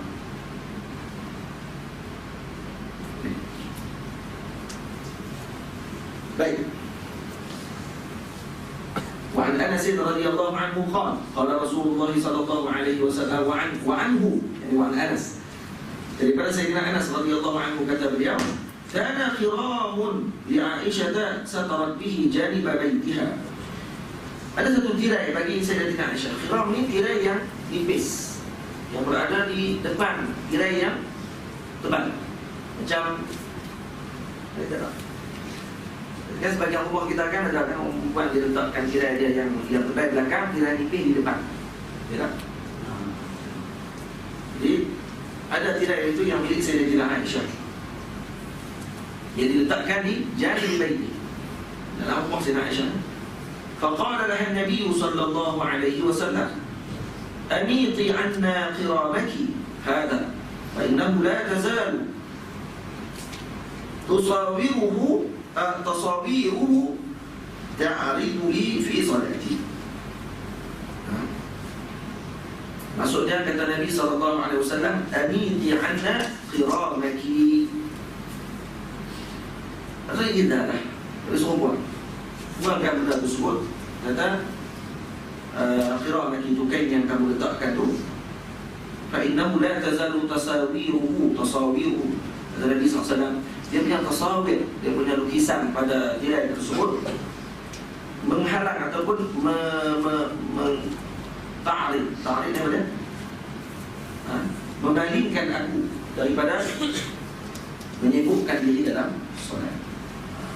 Baik. وعن أنس رضي الله عنه قال رسول الله صلى الله عليه وسلم وعنه يعني وعن أنس daripada Sayyidina Anas radhiyallahu anhu kata beliau, kana khiramun li Aisyah satarat bihi janiba baitiha. Ada satu tirai bagi Sayyidatina Aisyah. Khiram ni tirai yang nipis, yang berada di depan tirai yang tebal. Macam kan sebagian rumah kita kan ada kan perempuan dia letakkan tirai dia yang tebal belakang, tirai nipis di depan. Ya tak? Jadi ada tirai itu yang milik Sayyidatina Aisyah, yang diletakkan di janib baiti, dalam rumah Sayyidatina Aisyah. Faqala laha an-nabiy sallallahu alaihi wasallam, amiti anna qiramaki hadha fa innahu la tazalu tusawiruhu ta'ridu li fi salati. Maksudnya kata Nabi SAW, amiti anna qiramaki. Maksudnya kita lah, dari seorang buangkan benda tersebut. Kata qiramaki itu kain yang kamu letakkan tu, fa innahu la tazalu tasawiruhu. Kata Nabi SAW, dia punya tasawir, dia punya lukisan pada tirai tersebut menghalang ataupun ta'rid daripada memalingkan aku daripada menyebutkan diri dalam solat.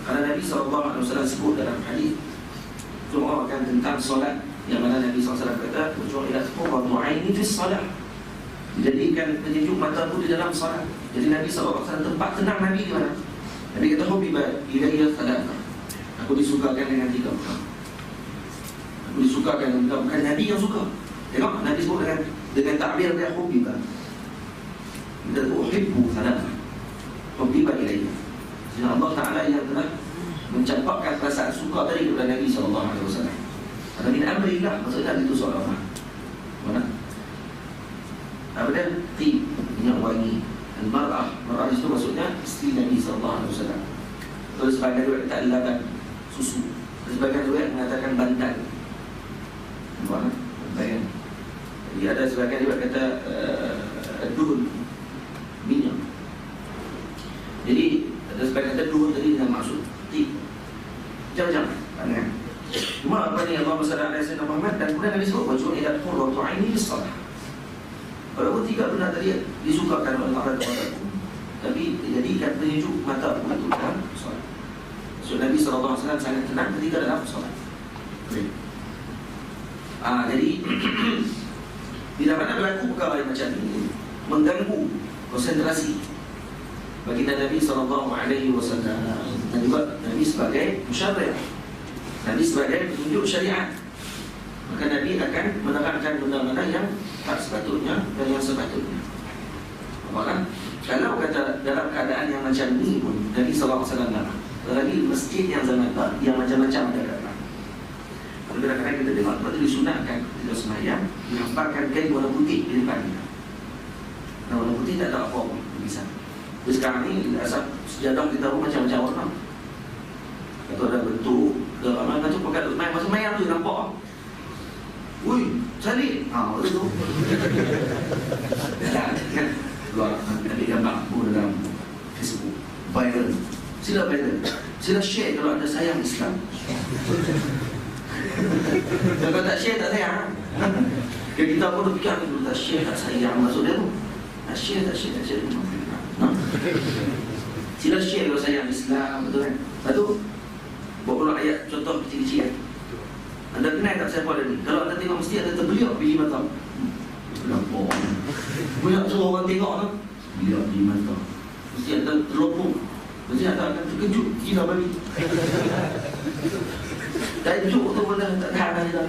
Karena Nabi SAW sebut dalam hadis menceritakan tentang solat, yang mana Nabi SAW kata ju'ilat qurratu 'aini fi solat, dijadikan penyejuk mataku di dalam solat. Jadi Nabi SAW tempat tenang Nabi di mana? Nabi kata hubiba ilayya thalatha, aku disukakan dengan 3 perkara. Aku disukakan dengan, bukan Nabi yang suka. Tengok Nabi sebut dengan takbir dia hubiba. Kita uhibbu thalatha, hubiba ilayya. Jadi Allah Ta'ala yang telah mencampakkan perasaan suka tadi kepada Nabi SAW. Karena min amrillah, maksudnya itu soal Allah. apa dia? Tib, minyak wangi. Al-mar'ah, mar'ah itu maksudnya isteri Nabi SAW. Terus sebagian riwayat kata laban, susu. Sebagian riwayat mengatakan bantal. Nampak kan? Jadi ada sebagian riwayat kata duhun, minyak. Jadi ada sebagian kata duhun tadi dengan maksud tib. Jangan-jangan, kan? Cuma apa ni Allah Sallallahu Alaihi Wasallam Muhammad dan kemudian Nabi sebut wajib idat qurratu aini bis salah. Walaupun tiga benda tadi disukakan oleh Allah kepada-Ku, tapi dijadikan penyejuk mata itu dalam solat. So Nabi Sallallahu Alaihi Wasallam sangat tenang ketika dalam solat. Jadi bila mana berlaku perkara yang macam ini mengganggu konsentrasi baginda Nabi Sallallahu Alaihi Wasallam dan juga Nabi sebagai musyarrih, Nabi sebagai penunjuk syariat, maka Nabi akan menerangkan benda-benda yang tak sepatutnya dan yang sepatutnya. Apakah? Kalau kata dalam keadaan yang macam ini pun Nabi SAW lagi masjid yang zaman yang macam-macam ada kata. Kalau kadang-kadang kita tengok lepas itu disunatkan ketika sembahyang dihamparkan kain warna putih di depannya. Nah, warna putih tak ada apa-apa bisa. Jadi sekarang ni asal sejadah kita pun macam-macam warna. Atau ada bentuk, ada ramai macam pakai main masa main tu nampak. Ui, salib. Itu. Kan keluar ada gambar dalam Facebook viral. Sila viral. Sila share kalau ada sayang Islam. Kalau tak share tak sayang. Kita pun fikir kalau tak share tak sayang maksud dia tu. Tak share. Sila share kalau sayang Islam, betul kan? Lepas tu buat ayat contoh kecil-kecil kan. Anda kenal tak siapa ada ni? Kalau anda tengok mesti ada terbeliak biji mata. Kenapa? Banyak suruh orang tengok tu beliak biji mata. Mesti ada terlopong. Mesti ada akan terkejut. Gila bagi. Tajuk tu pun dah tak tahan dah.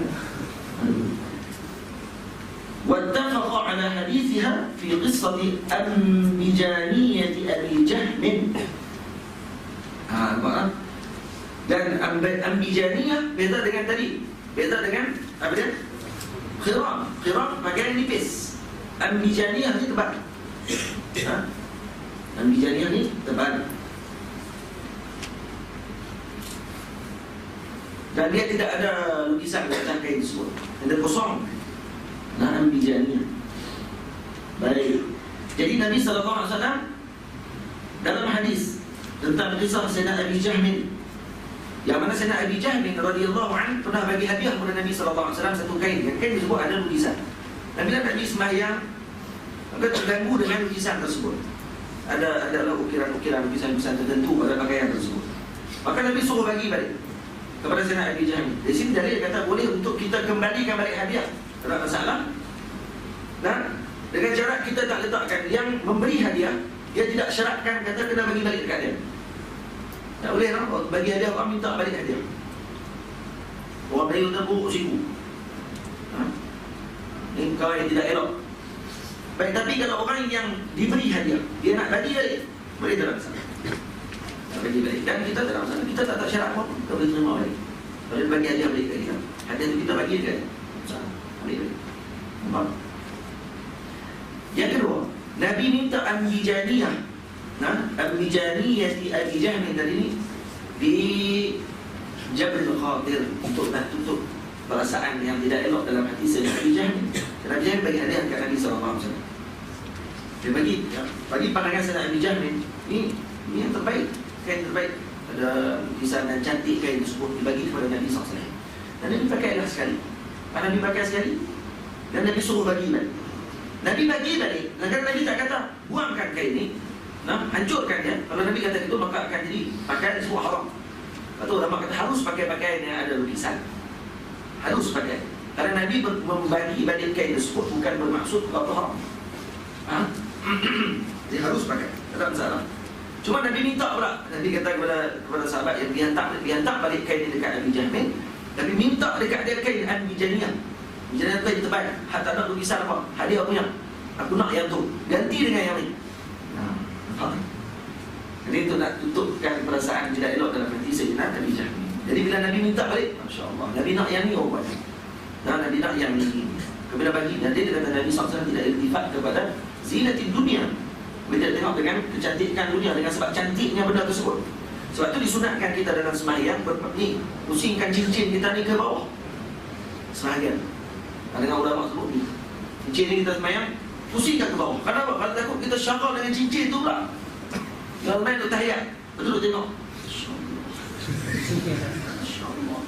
واتفق على حديثها في قصة أنبجانية أبي جهم. Dan ambijaniyah beza dengan tadi. Beza dengan apa dia? Khiram. Khiram pakaian nipis. Ambijaniyah ni tebal. Ambijaniyah ni tebal. Dan dia tidak ada lukisan di atas kain tersebut. Ada kosong. Ambijaniyah. Baik. Jadi Nabi SAW dalam hadis tentang kisah Sayyidina Abi Jahm, yang mana Sayyidina Abi Jahm radhiyallahu anhu pernah bagi hadiah kepada Nabi SAW satu kain. Yang kain tersebut ada lukisan. Dan bila Nabi sembahyang, maka terganggu dengan lukisan tersebut. Adalah ukiran-ukiran lukisan-lukisan tertentu pada pakaian tersebut. Maka Nabi suruh bagi balik kepada Sayyidina Abi Jahm. Di sini dalil kata boleh untuk kita kembalikan balik hadiah. Tak ada masalah. Dan dengan cara kita tak letakkan yang memberi hadiah, dia tidak syaratkan kata kena bagi balik dekat dia. Tak boleh lah bagi hadiah orang minta balik hadiah. Orang Melayu terburuk siku. Ini kau yang tidak elok. Baik, tapi kalau orang yang diberi hadiah, dia nak bagi balik, boleh tak ada masalah. Tak bagi balik. Dan kita tak ada masalah. Kita tak syarat apa, kita boleh terima balik. Boleh bagi hadiah balik kat dia. Hadiah tu kita bagi dekat dia. Boleh balik. Nampak? Yang kedua, Nabi minta ambijaniyah. Ambijaniyah di Abi Jahm tadi ni di Jabal Khatir untuk nak tutup perasaan yang tidak elok dalam hati Sayyidina Abi Jahm. Nabi Jahm bagi hadiah kepada Nabi SAW. Dia bagi pandangan Sayyidina Abi Jahm ni yang terbaik, kain terbaik. Ada lukisan dan cantik kain tersebut dibagi kepada Nabi SAW. Dan Nabi pakailah sekali. Nabi pakai sekali dan Nabi suruh bagi balik. Nabi bagi balik. Kadang Nabi tak kata buangkan kain ni, hancurkan dia. Kalau Nabi kata itu maka akan jadi pakaian semua haram. Atau ulama kata harus pakai pakaian yang ada lukisan. Harus pakai. Karena Nabi membagi balik kain tersebut bukan bermaksud apa haram. Dia harus pakai. Tak masalah. Cuma Nabi minta pula. Nabi kata kepada sahabat yang dihantar balik kain ini dekat Abi Jahm. Nabi minta dekat dia kain ambijaniyah. Ambijaniyah tu tebal. Tak ada lukisan apa. Hadiah punya. Aku nak yang tu. Ganti dengan yang ni. Jadi itu nak tutupkan perasaan tidak elok dalam hati Sayyidina Abi Jahm. Jadi bila Nabi minta balik, Masya Allah, Nabi nak yang ni rupanya. Nabi nak yang ni. kepada baginda. Dia kata Nabi SAW tidak iltifat kepada zinatin dunia. Kita tengok dengan kecantikan dunia, dengan sebab cantiknya benda tersebut. Sebab tu disunatkan kita dalam sembahyang ni, pusingkan cincin kita ni ke bawah sembahyang. Dengan ulama sebut ni, cincin ni kita sembahyang, pusingkan ke bawah. Kenapa? Kalau takut kita syakal dengan cincin tu pula. Jangan main untuk tahiyat. Betul tengok. Masya Allah.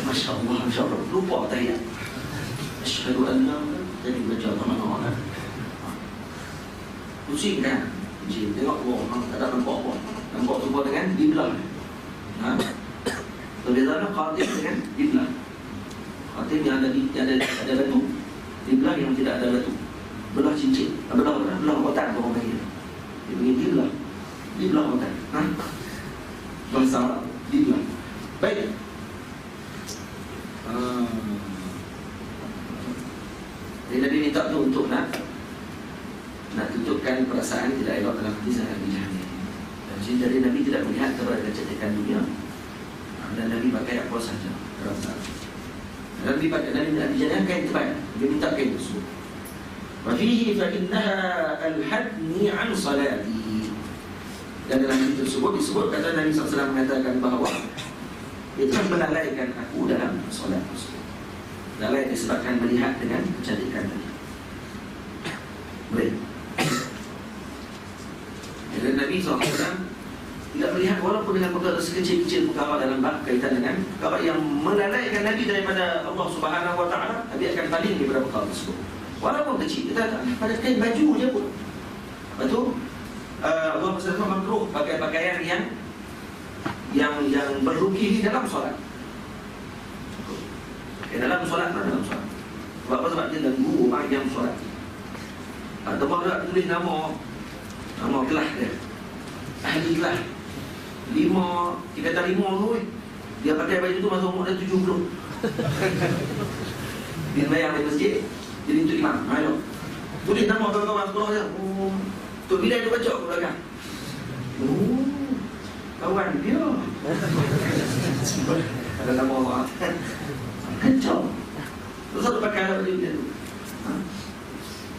Masya Allah. Masya Allah. Lupa tahiyat. Asyhadu an la ilaha illallah. Jadi baca mana-mana. Pusingkan cincin. Tengok bawah. Tak ada nampak apa. Nampak tu dengan diblah. Berbezanya khatim dengan diblah. Khatim yang ada batu, diblah yang tidak ada batu. Belah cincin, belah kotak orang panggil. Dia panggil diblah. Diblah kotak. Bangsa Arab, diblah. Baik. Jadi Nabi minta tu untuk nak tunjukkan perasaan tidak elok dalam hati sangat bijak. Jadi dari Nabi tidak melihat kepada kecantikan dunia, dan Nabi pakai apa saja terasa. Nabi pakai Nabi jangan kain tebal, dia minta kain tersebut. Wa fihi fa innaha al-hadni an salati. Dan dalam hadis tersebut disebut kata Nabi SAW mengatakan bahawa itu melalaikan aku dalam solat tersebut. Lalai disebabkan melihat dengan kecantikan tadi. Boleh. Dan Nabi SAW tidak melihat walaupun dengan perkara sekecil-kecil perkara dalam bab kaitan dengan perkara yang melalaikan Nabi daripada Allah Subhanahu Wa Taala, Nabi akan paling daripada perkara tersebut. Walaupun kecil, kita pada kain baju je pun. Lepas tu Allah SWT makruh pakai pakaian yang berlukis dalam solat. Dalam solat mana dalam solat? Sebab apa? Sebab dia ganggu orang yang solat. Atau tak tulis nama kelas dia, ahli kelas 5, kita kata 5 tu dia pakai baju tu masa umur dah 70. Dia bayar di masjid, jadi untuk imam. Ayo tulis nama kawan-kawan sekolah dia. Tu bila dia baca ke belakang, kawan dia ada nama orang kacau. Terus ada pakai baju dia tu.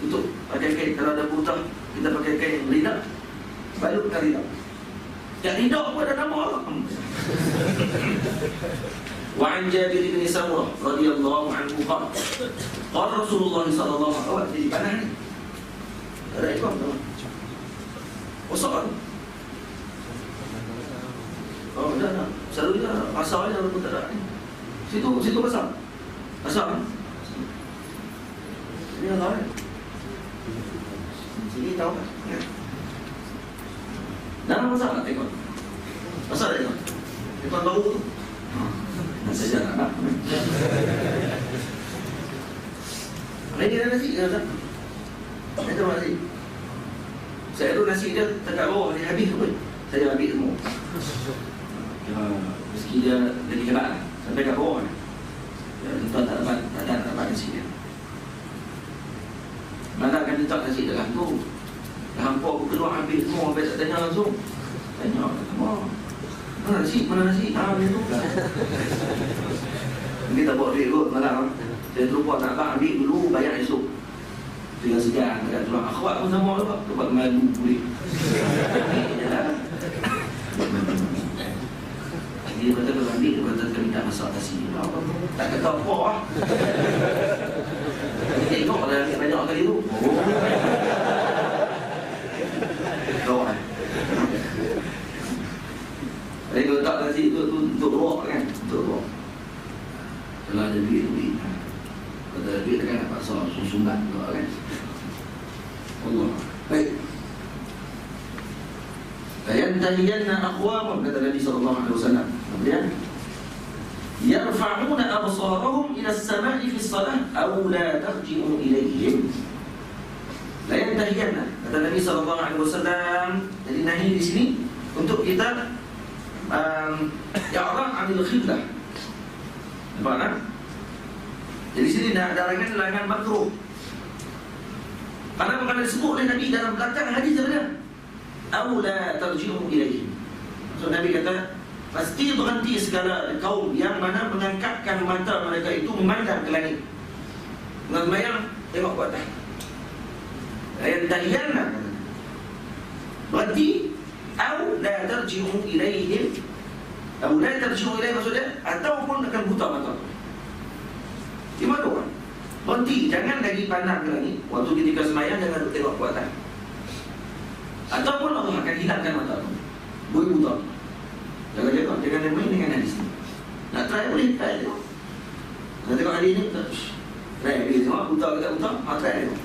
Untuk pakai kain, kalau ada putah kita pakai kain lidah, balut dengan lidah. Yang lidah pun ada nama Allah. Wa an Jabir bin Samurah radhiyallahu anhu qala qala Rasulullah sallallahu alaihi wasallam di mana ni? Ada ikon tu. Osok. Oh, dah. Selalunya asalnya pun tak ada. Situ pasal. Asal. Ini apa? Sini tahu tak? Ya. Dalam masalah tengok. Masalah tengok. Tengok bau tu. Nasi jangan nak. Ini ada nasi ke tak? Itu nasi. Saya tu nasi dia tak bawah, dia habis tu pun. Saya ambil semua. Meski dia jadi kelak lah. Sampai kat bawah. Tuan tak dapat nasi dia. Mana akan letak nasi dalam tu? Dah hampa aku keluar ambil semua, sampai tak tanya langsung. Tanya, mana nasi? Dia tu. Kita bawa duit kot malam. Saya terlupa nak ambil dulu, bayar esok. Tinggal segan, dekat tulang akhwat pun sama juga. Tempat malu boleh. Dia kata kalau ambil, dia kata kami tak masak nasi. Tak kata apa lah. Tengok dah ambil banyak kali tu. Tahu kan? Jadi kalau tak nasi tu untuk ruak kan? Untuk ruak. Kalau ada duit. Kalau ada duit kan dapat sumbat juga kan? Allah. Baik. Yantahiyanna aqwam, kata Nabi SAW. Kemudian yarfa'una absarahum ila as-sama'i fi as-salah aw la tarji'u ilayhim. La yantahiyanna, kata Nabi SAW. Jadi nahi di sini untuk kita i'rad 'anil khiblah. Nampak tak? Jadi sini larangan makruh. Karena disebut oleh Nabi dalam belakang hadis sebenarnya. Aw la tarji'u ilayhim. So Nabi kata pasti berhenti segala kaum yang mana mengangkatkan mata mereka itu memandang ke langit. Dengan semayang, tengok ke atas. Yang tahiyyan lah. Berarti atau la tarji'u ilaihim, atau la tarji'u ilaihim maksudnya, ataupun akan buta mata. Gimana orang? Berhenti, jangan lagi pandang ke langit. Waktu ketika semayang, jangan tengok ke atas. Ataupun Allah akan hilangkan mata tu. Boleh buta. Jangan main dengan hadis ni. Nak try boleh, try tengok. Nak tengok hadis ni, try habis tengok, buta ke tak buta, try tengok.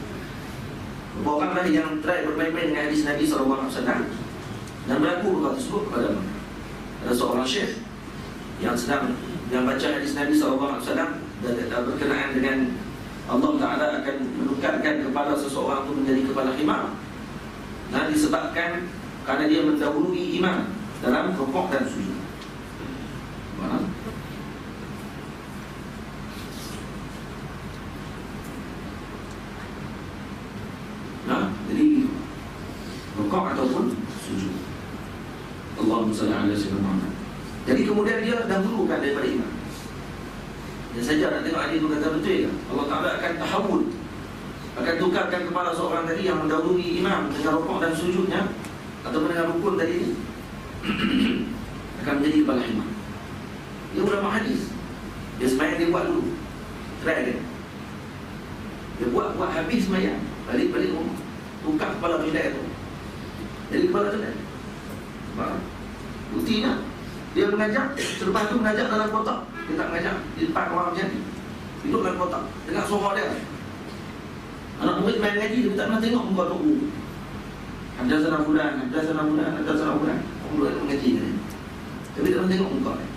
Beberapa orang tadi yang try bermain-main dengan hadis Nabi SAW dan berlaku perkara tersebut kepada mereka. Ada seorang syekh yang sedang baca hadis Nabi SAW dan berkenaan dengan Allah Ta'ala akan menukarkan kepala seseorang itu menjadi kepala khimar, dan disebabkan kerana dia mendahului imam dalam rukuk dan sujud. Mana? Nah, jadi rukuk ataupun sujud. Allahumma salli ala sayyidina Muhammad. Jadi kemudian dia dahulukan daripada imam. Dan saja nak tengok hadis itu kata betul ke? Allah Ta'ala akan tahawul, akan tukarkan kepala seorang tadi yang mendahului imam dengan rukuk dan sujudnya atau dengan rukun tadi ni akan menjadi kepala imam. Dia ulama hadis. Dia semayang dia buat dulu. Try dia. Dia buat habis semayang. Balik rumah. Tukar kepala kedai tu. Jadi kepala kedai. Buktinya dia mengajar, selepas tu mengajar dalam kotak. Dia tak mengajar di depan orang macam ni. Duduk dalam kotak, dengar suara dia. Anak murid main ngaji, dia tak pernah tengok muka tok guru. Hadatsana fulan. Orang murid mengaji ni. Tapi tak pernah tengok muka dia.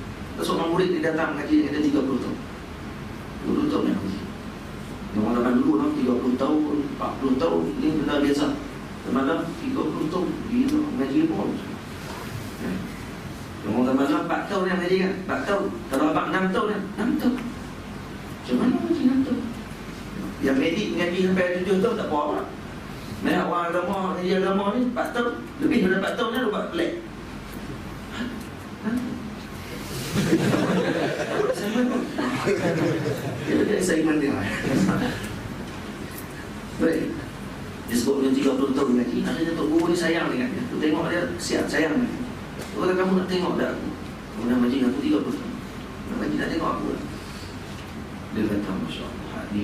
Seorang murid dia datang mengaji dengan dia 30 tahun. 20 tahun yang mengaji. Yang orang zaman dulu 30 tahun, 40 tahun, ini benda biasa. Zaman 30 tahun, dia mengaji pun. Yang orang zaman 4 tahun yang mengaji kan? 4 tahun. Kalau abang 6 tahun kan? 6 tahun. Macam mana mengaji 6 tahun? Yang medik mengaji sampai 7 tahun tak apa-apa. Mereka orang agama, mengaji agama ni 4 tahun. Lebih daripada 4 tahun ni dia buat lek. Dia ada assignment dia. Baik. Dia sebut dia 30 tahun mengaji. Akhirnya Tok Guru ni sayang dengan dia. Tu tengok dia siap sayang. Tu kata kamu nak tengok tak aku? Kamu nak mengaji aku 30 tahun. Nak mengaji nak tengok aku lah. Dia kata Masya Allah ni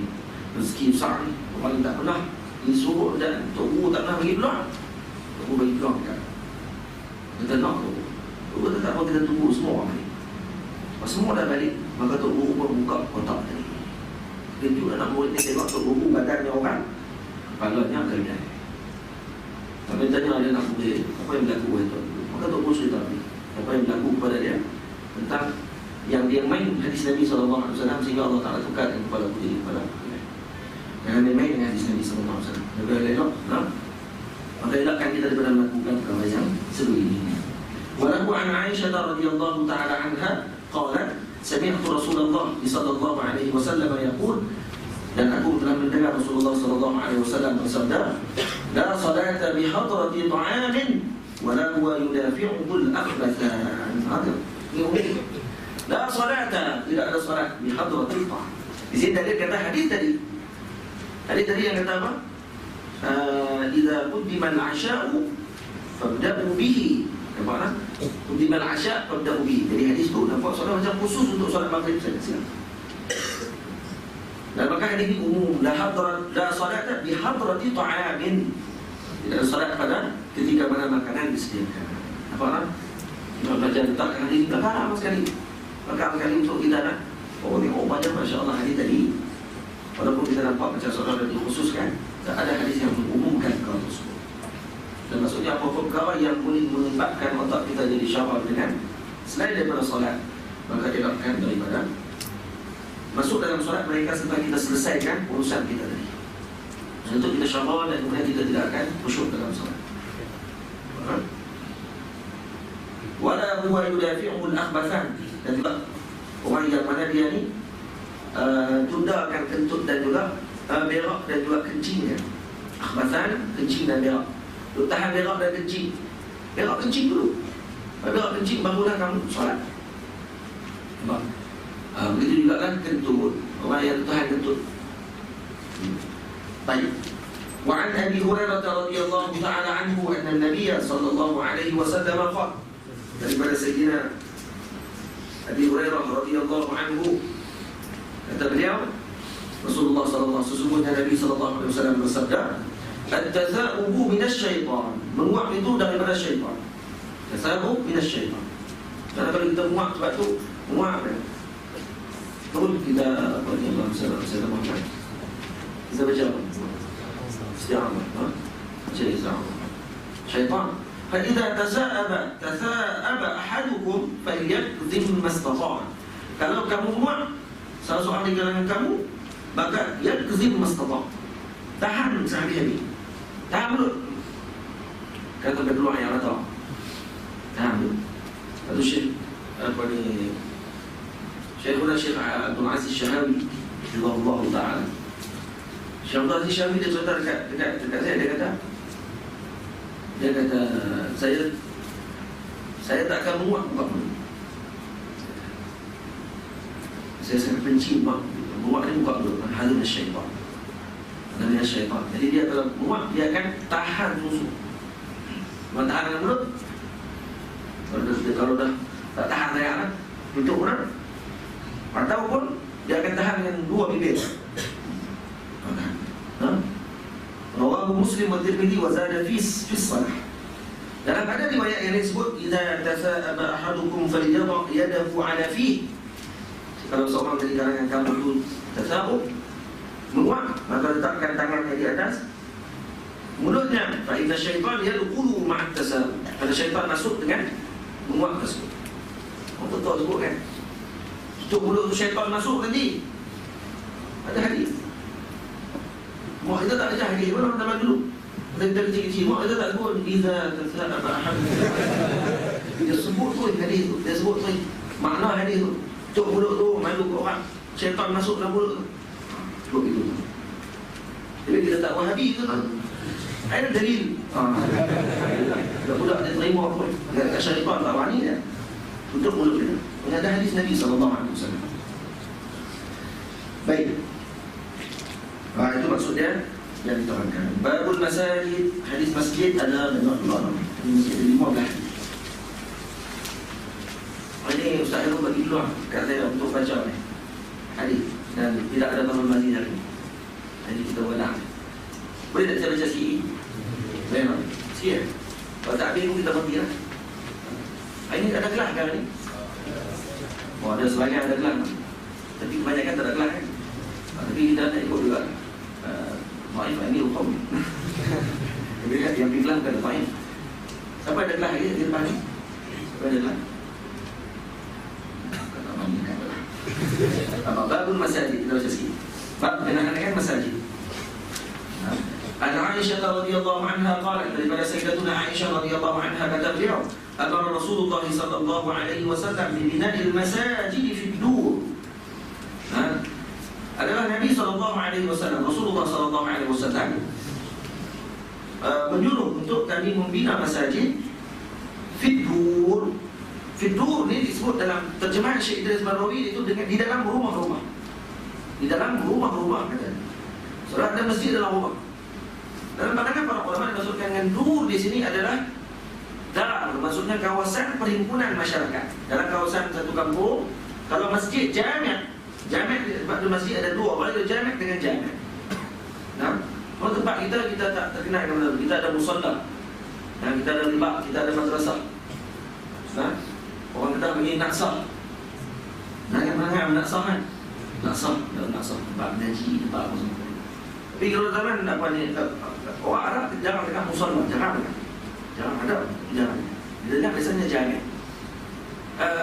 rezeki besar ni. Orang tak pernah disuruh dan Tok Guru tak pernah bagi peluang. Tok Guru bagi peluang kan. Kita nak Tok Guru. Tok Guru tak apa kita tunggu semua orang ni. Pas semua dah balik, maka Tok Guru pun buka kotak tadi. Dia juga nak murid ni tengok Tok Guru badannya orang, kepalanya kedai. Tapi tanya dia nak murid, apa yang berlaku oleh Tok Guru? Maka Tok Guru cerita apa yang berlaku kepada dia tentang yang dia main hadis Nabi SAW sehingga Allah Ta'ala tukarkan kepala putih kepala kedai. Jangan dia main dengan hadis Nabi SAW. Lebih elok, maka elakkan kita daripada melakukan perkara yang seperti ini. Walahu an Aisyah radhiyallahu ta'ala anha qalat sami'tu Rasulullah sallallahu alaihi wasallam yaqul, dan aku telah mendengar Rasulullah sallallahu alaihi wasallam bersabda, la salata bi hadrati ta'amin wa la huwa yudafi'u al-akhbathan. La salata, tidak ada salat bi hadrati ta'am. Di sini dalil kata hadis tadi. Hadis tadi yang kata apa? Idza quddima al-'asha'u fabda'u bihi. Nampak tak? Quddimal 'asha' fabda'u bihi. Jadi hadis tu nampak solat macam khusus untuk solat maghrib saja. Dan maka hadis ini umum, la salata bi hadrati ta'amin. Tidak ada salat pada ketika mana makanan disediakan. Apa tak? Kita belajar letakkan hadis ini belakang sekali. Belakang sekali untuk kita nak tengok banyak masya-Allah hadis tadi. Walaupun kita nampak macam solat yang dikhususkan, tak ada hadis yang mengumumkan perkara tersebut. Dan maksudnya apa-apa perkara yang boleh menyebabkan otak kita jadi syarab dengan selain daripada solat, maka elakkan daripada masuk dalam solat mereka setelah kita selesaikan urusan kita tadi. Untuk kita syarab dan kemudian kita tidak akan khusyuk dalam solat. Wala huwa yudafi'u al-akhbathan. Dan juga orang yang mana dia ni tundakan kentut dan juga berak dan juga kencingnya. Akhbathan, kencing dan berak. Tahan berak dan kencing. Berak kencing dulu. Berak kencing barulah kamu solat. Begitu juga kan kentut. Orang yang tahan kentut. Baik. Wa an Abi Hurairah radhiyallahu ta'ala anhu anna an-nabiy sallallahu alaihi wasallam qala, daripada Sayyidina Abi Hurairah radhiyallahu anhu, kata beliau, Rasulullah sallallahu sesungguhnya Nabi sallallahu alaihi wasallam bersabda, at-taza'ubu minasyaitan, menguap itu daripada syaitan. Taza'ub minasyaitan. Karena kalau kita menguap sebab tu menguap kan. Terus kita apa ni Allah saya maafkan. Kita baca apa? Isti'amah, ha? Baca isti'amah. Syaitan. Fa idza tasa'aba ahadukum falyakzim mastata'a. Kalau kamu menguap, salah seorang di kalangan kamu, maka yakzim mastata'a. Tahan sehari-hari. Tahan mulut. Kata berdoa yang rata. Tahan mulut. Kata Syekh apa ni, Syekh Abdul Aziz Syahawi Allah Ta'ala. Syekh Abdul Aziz Syahawi dia cerita dekat saya. Dia kata saya tak akan menguap buka mulut. Saya sangat benci menguap ni buka mulut. Hadun syaitan. Namanya syaitan. Jadi dia kalau menguap, dia akan tahan susu. Tahan dengan mulut. Kalau dah tak tahan saya kan, tutup mulut. Ataupun dia akan tahan dengan dua bibir. Rawahu Muslim wa Tirmidzi wa zada fi salah. Dalam ada riwayat yang disebut idza tasa'aba ahadukum falyadha yadahu ala fihi. Kalau seorang dari kalangan kamu itu tasa'ub, menguap, maka letakkan tangannya di atas mulutnya. Fa inna syaitan yadkhulu ma'at tasa'ub. Kalau syaitan masuk dengan menguap tersebut. Orang tahu sebut kan, tutup mulut syaitan masuk nanti. Ada hadis. Mak kita tak baca hadis, mana orang tahu dulu. Kita kecil-kecil, mak kita tak sebut idza tasa'aba ahadukum. Dia sebut tu hadis tu, dia sebut tu makna hadis tu. Tutup mulut tu, malu ke orang, syaitan masuk dalam mulut tu. Sebut itu. Jadi kita tak wahabi ke kan? Ada dalil. Budak-budak dia terima apa? Dekat syaitan tak wani dia. Tutup mulut dia. Ini ada hadis Nabi SAW. Baik. Itu maksudnya yang diterangkan. Babul masajid, hadis masjid ada banyak ulama. Ini masjid ada 15. Ini Ustaz Airul bagi dulu kat saya untuk baca ni hadis, dan tidak ada bangun masjid hari ini. Jadi kita ulang. Boleh tak saya baca sikit? Memang sikit. Kalau tak habis kita berhenti lah. Ini ada kelas kan ni? Oh, ada sebagian ada kelas, tapi kebanyakan tak ada kelas kan? Tapi kita nak ikut juga. Maaf, ini hukum. Yang pergi kelas kan maaf. Siapa ada kelas lagi di depan ni? Siapa ada kelas? Kata mami kan lah. Babul masajid, kita baca sikit. Bab dengan masajid. An Aisyah radhiyallahu anha qalat, daripada Sayyidatuna Aisyah radhiyallahu anha kata beliau, amara Rasulullah sallallahu alaihi wasallam bi bina'il masajid fi dur. Adalah Nabi sallallahu alaihi wasallam, Rasulullah sallallahu alaihi wasallam menyuruh untuk kami membina masjid fi dur. Fi dur ni disebut dalam terjemahan Syekh Idris Barawi itu dengan di dalam rumah-rumah. Di dalam rumah-rumah kata. Soalnya ada masjid dalam rumah. Dalam pandangan para ulama dimaksudkan dengan dur di sini adalah dar, maksudnya kawasan perhimpunan masyarakat. Dalam kawasan satu kampung, kalau masjid jami', sebab masjid ada dua, ada jami' dengan jami'. Nah, kalau tempat kita tak terkenal dengan kita ada musalla, dan kita ada libak, kita ada madrasah. Nah, orang kata pergi naksah. Nangan naksah kan? Naksah, tempat ngaji, tempat apa semua. Tapi kalau zaman apa ni, orang Arab jarang dekat musalla, jarang ada. Dia dengar biasanya jami',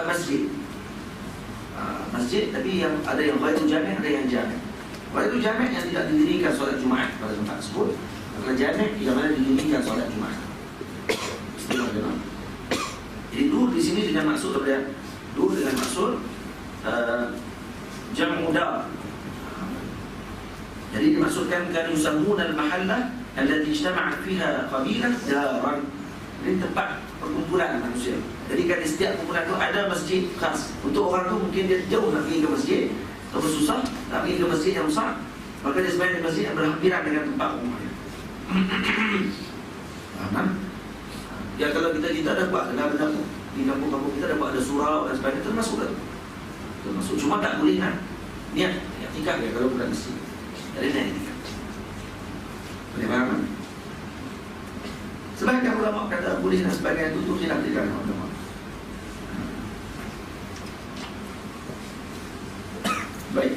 masjid. Masjid, tapi yang ada yang baitul jami', ada yang jami'. Baitul jami' yang tidak didirikan solat Jumaat pada tempat tersebut. Kalau jami' yang mana didirikan solat Jumaat. Jadi dur di sini dengan maksud apa? Dur dengan maksud jam'u dar. Jadi dimaksudkan kan yusammun al-mahallah allati ijtama'at fiha qabilah daran. Ini tempat perkumpulan manusia. Jadi kan di setiap kumpulan itu ada masjid khas. Untuk orang tu mungkin dia jauh nak pergi ke masjid, atau susah nak pergi ke masjid yang besar, Maka dia sembahyang di masjid yang berhampiran dengan tempat rumahnya. Faham? Ya kalau kita ada buat benda-benda di kampung-kampung kita ada buat ada surau dan sebagainya, termasuk kan? Termasuk, cuma tak boleh kan? Niat tingkat ya kalau bukan masjid. Dari niat tingkat. Boleh faham kan? Sebagian ulama kata boleh dan sebagainya itu khilaf di kalangan ulama. Baik.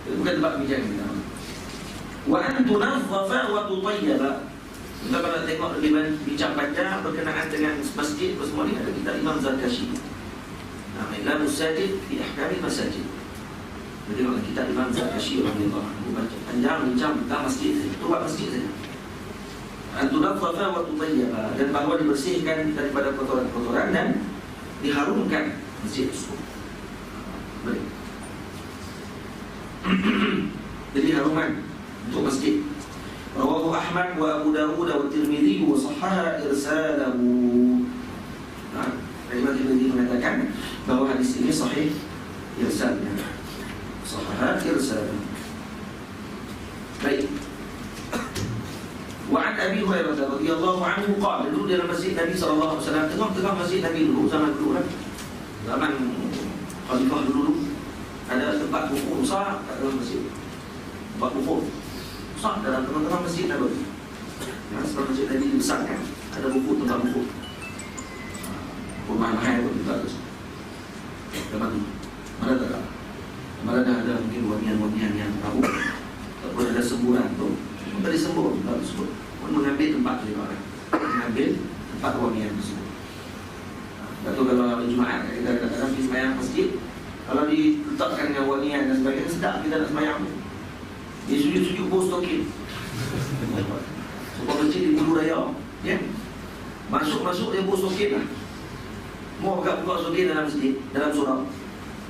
Itu bukan tempat bincang kita. Wa an tunazzafa wa tutayyaba. Kita pada tengok lebih bincang panjang berkenaan dengan masjid semua ni ada kitab Imam Zarkashi. Nama Ilam Musajid fi Ahkami Masajid. Jadi kalau kitab Imam Zarkashi radhiyallahu anhu baca panjang bincang tentang masjid saja. Itu buat masjid saja. An tunazzafa wa tutayyaba, dan bahawa dibersihkan daripada kotoran-kotoran dan diharumkan masjid tersebut. Baik. Jadi haruman untuk masjid. Rawahu Ahmad wa Abu Dawud wa Tirmidzi wa sahhaha irsalahu. Nah, Imam Tirmidzi mengatakan bahawa hadis ini sahih irsalnya. Sahhaha irsalahu. Baik. Wa an Abi Hurairah radhiyallahu anhu qala, dulu dalam masjid Nabi sallallahu alaihi wasallam, tengah-tengah masjid Nabi dulu, zaman dulu kan. Zaman khalifah dulu ada tempat buku besar kat dalam masjid. Tempat buku besar dalam tengah-tengah masjid Nabawi. Nah, sebab masjid Nabi besar kan, ada buku, tempat buku. Rumah mahal pun juga terus. Tempat tu mana tak? Mana ada mungkin wangian-wangian yang tahu. Ataupun ada semburan tu. Tadi sembur, tak tersebut. Pun mengambil tempat tu juga kan. Mengambil tempat wangian tersebut. Lepas tu kalau hari Jumaat kita kadang-kadang pergi sembahyang masjid, kalau diletakkan dengan wangian dan sebagainya, sedap kita nak sembahyang tu. Dia sujud-sujud bos tokin. Sebab masjid di Bulu Raya, ya. Masuk-masuk dia bos tokin lah. Mau buka tokin dalam masjid, dalam surau.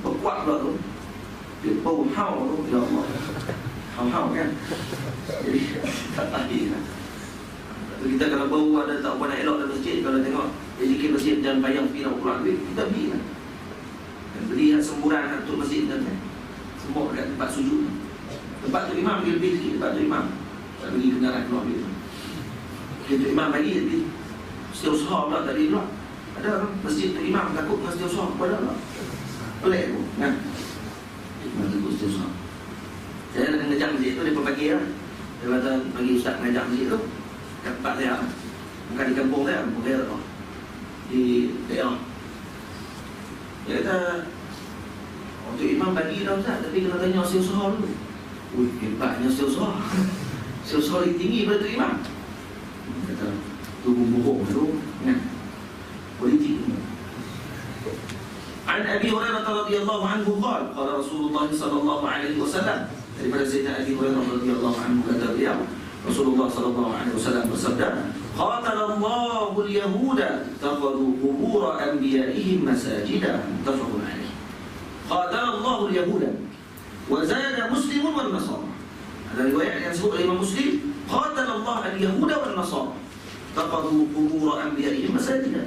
Berkuat pula tu. Dia bau hau tu, ya Allah. Hau-hau kan. Jadi tak tahan lah. Kita kalau bau ada tak apa nak elok dalam masjid, kalau tengok jadi masjid jangan payah pergi nak pulang duit, kita beli lah. Dan beli semburan untuk masjid dan sembur dekat tempat sujud. Tempat tu imam dia lebih sikit, tempat tu imam tak bagi kendaraan keluar duit. Itu imam bagi lebih setiausaha pula tak ada keluar. Ada orang masjid tu imam takut dengan setiausaha pada pula. Pelik tu kan. Imam takut setiausaha. Saya nak mengajar masjid tu dia pagi lah. Dia kata bagi ustaz mengajar masjid tu kat tempat saya, bukan di kampung saya, kampung saya tu di daerah. Dia kata untuk imam bagi dah ustaz, tapi kena tanya setiausaha dulu. Ui, hebatnya setiausaha. Setiausaha lagi tinggi pada tu imam. Kata tu bohong tu kan. Politik tu. An Abi Hurairah radhiyallahu anhu qala qala Rasulullah sallallahu alaihi wasallam, daripada Sayyidina Abi Hurairah radhiyallahu anhu kata beliau, Rasulullah sallallahu alaihi wasallam bersabda, qatalallahu al-yahuda takhadhu qubur anbiya'ihim masajida, muttafaqun alaih. Qatalallahu al-yahuda wa zada Muslimun wal Nasara. Ada riwayat yang disebut oleh Imam Muslim, qatalallahu al-yahuda wal Nasara takhadhu qubur anbiya'ihim masajida.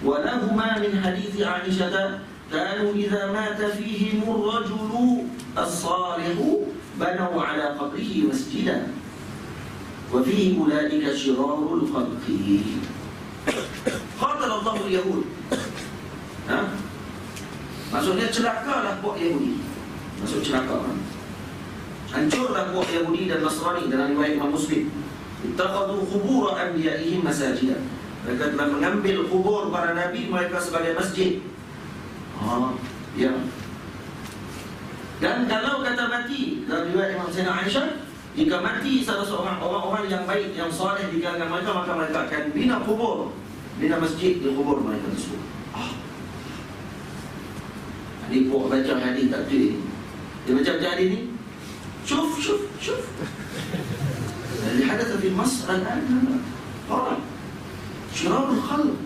Wa lahumā min hadits 'Aisyah kanu idza mata fihim ar-rajulu as-salihu banaw 'ala qabrihi masjidan. وفيه أولئك شرار الخلق. قاتل الله اليهود. Maksudnya celakalah puak Yahudi. Maksud celaka, hancurlah puak Yahudi dan Nasrani dalam riwayat Imam Muslim. Ittakhadhu qubur anbiya'ihim masajida. Mereka telah mengambil kubur para nabi mereka sebagai masjid. Ya. Dan kalau kata mati dalam riwayat Imam Sayyidina Aisyah, jika mati salah seorang orang-orang yang baik, yang soleh di kalangan mereka, maka mereka akan bina kubur, bina masjid di kubur mereka tersebut. Ini buat baca hadis tak betul. Dia baca hadis ni, syuf. Jadi hadatha fi Masr al-an orang syirarul khalq.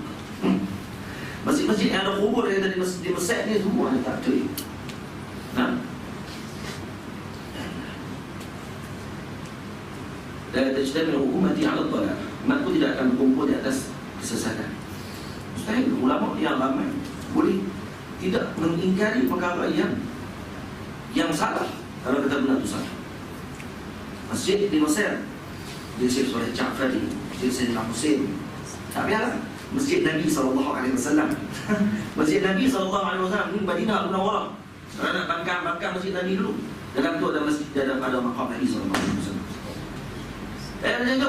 Masjid-masjid yang ada kubur yang ada di Mesir ni semua tak betul. La tajtami'u ummati 'ala ad-dhalal. Umatku tidak akan berkumpul di atas kesesatan. Mustahil. Ulama yang ramai boleh tidak mengingkari perkara yang salah kalau kata benar itu salah. Masjid di Mesir, diusir oleh Ja'fari, Masjid Sayyidina Husain. Tak payahlah Masjid Nabi SAW. Masjid Nabi SAW di Madinah Munawwarah. Kalau nak bangkang Masjid Nabi dulu. Dalam tu ada masjid, ada maqam Nabi SAW. Dan itu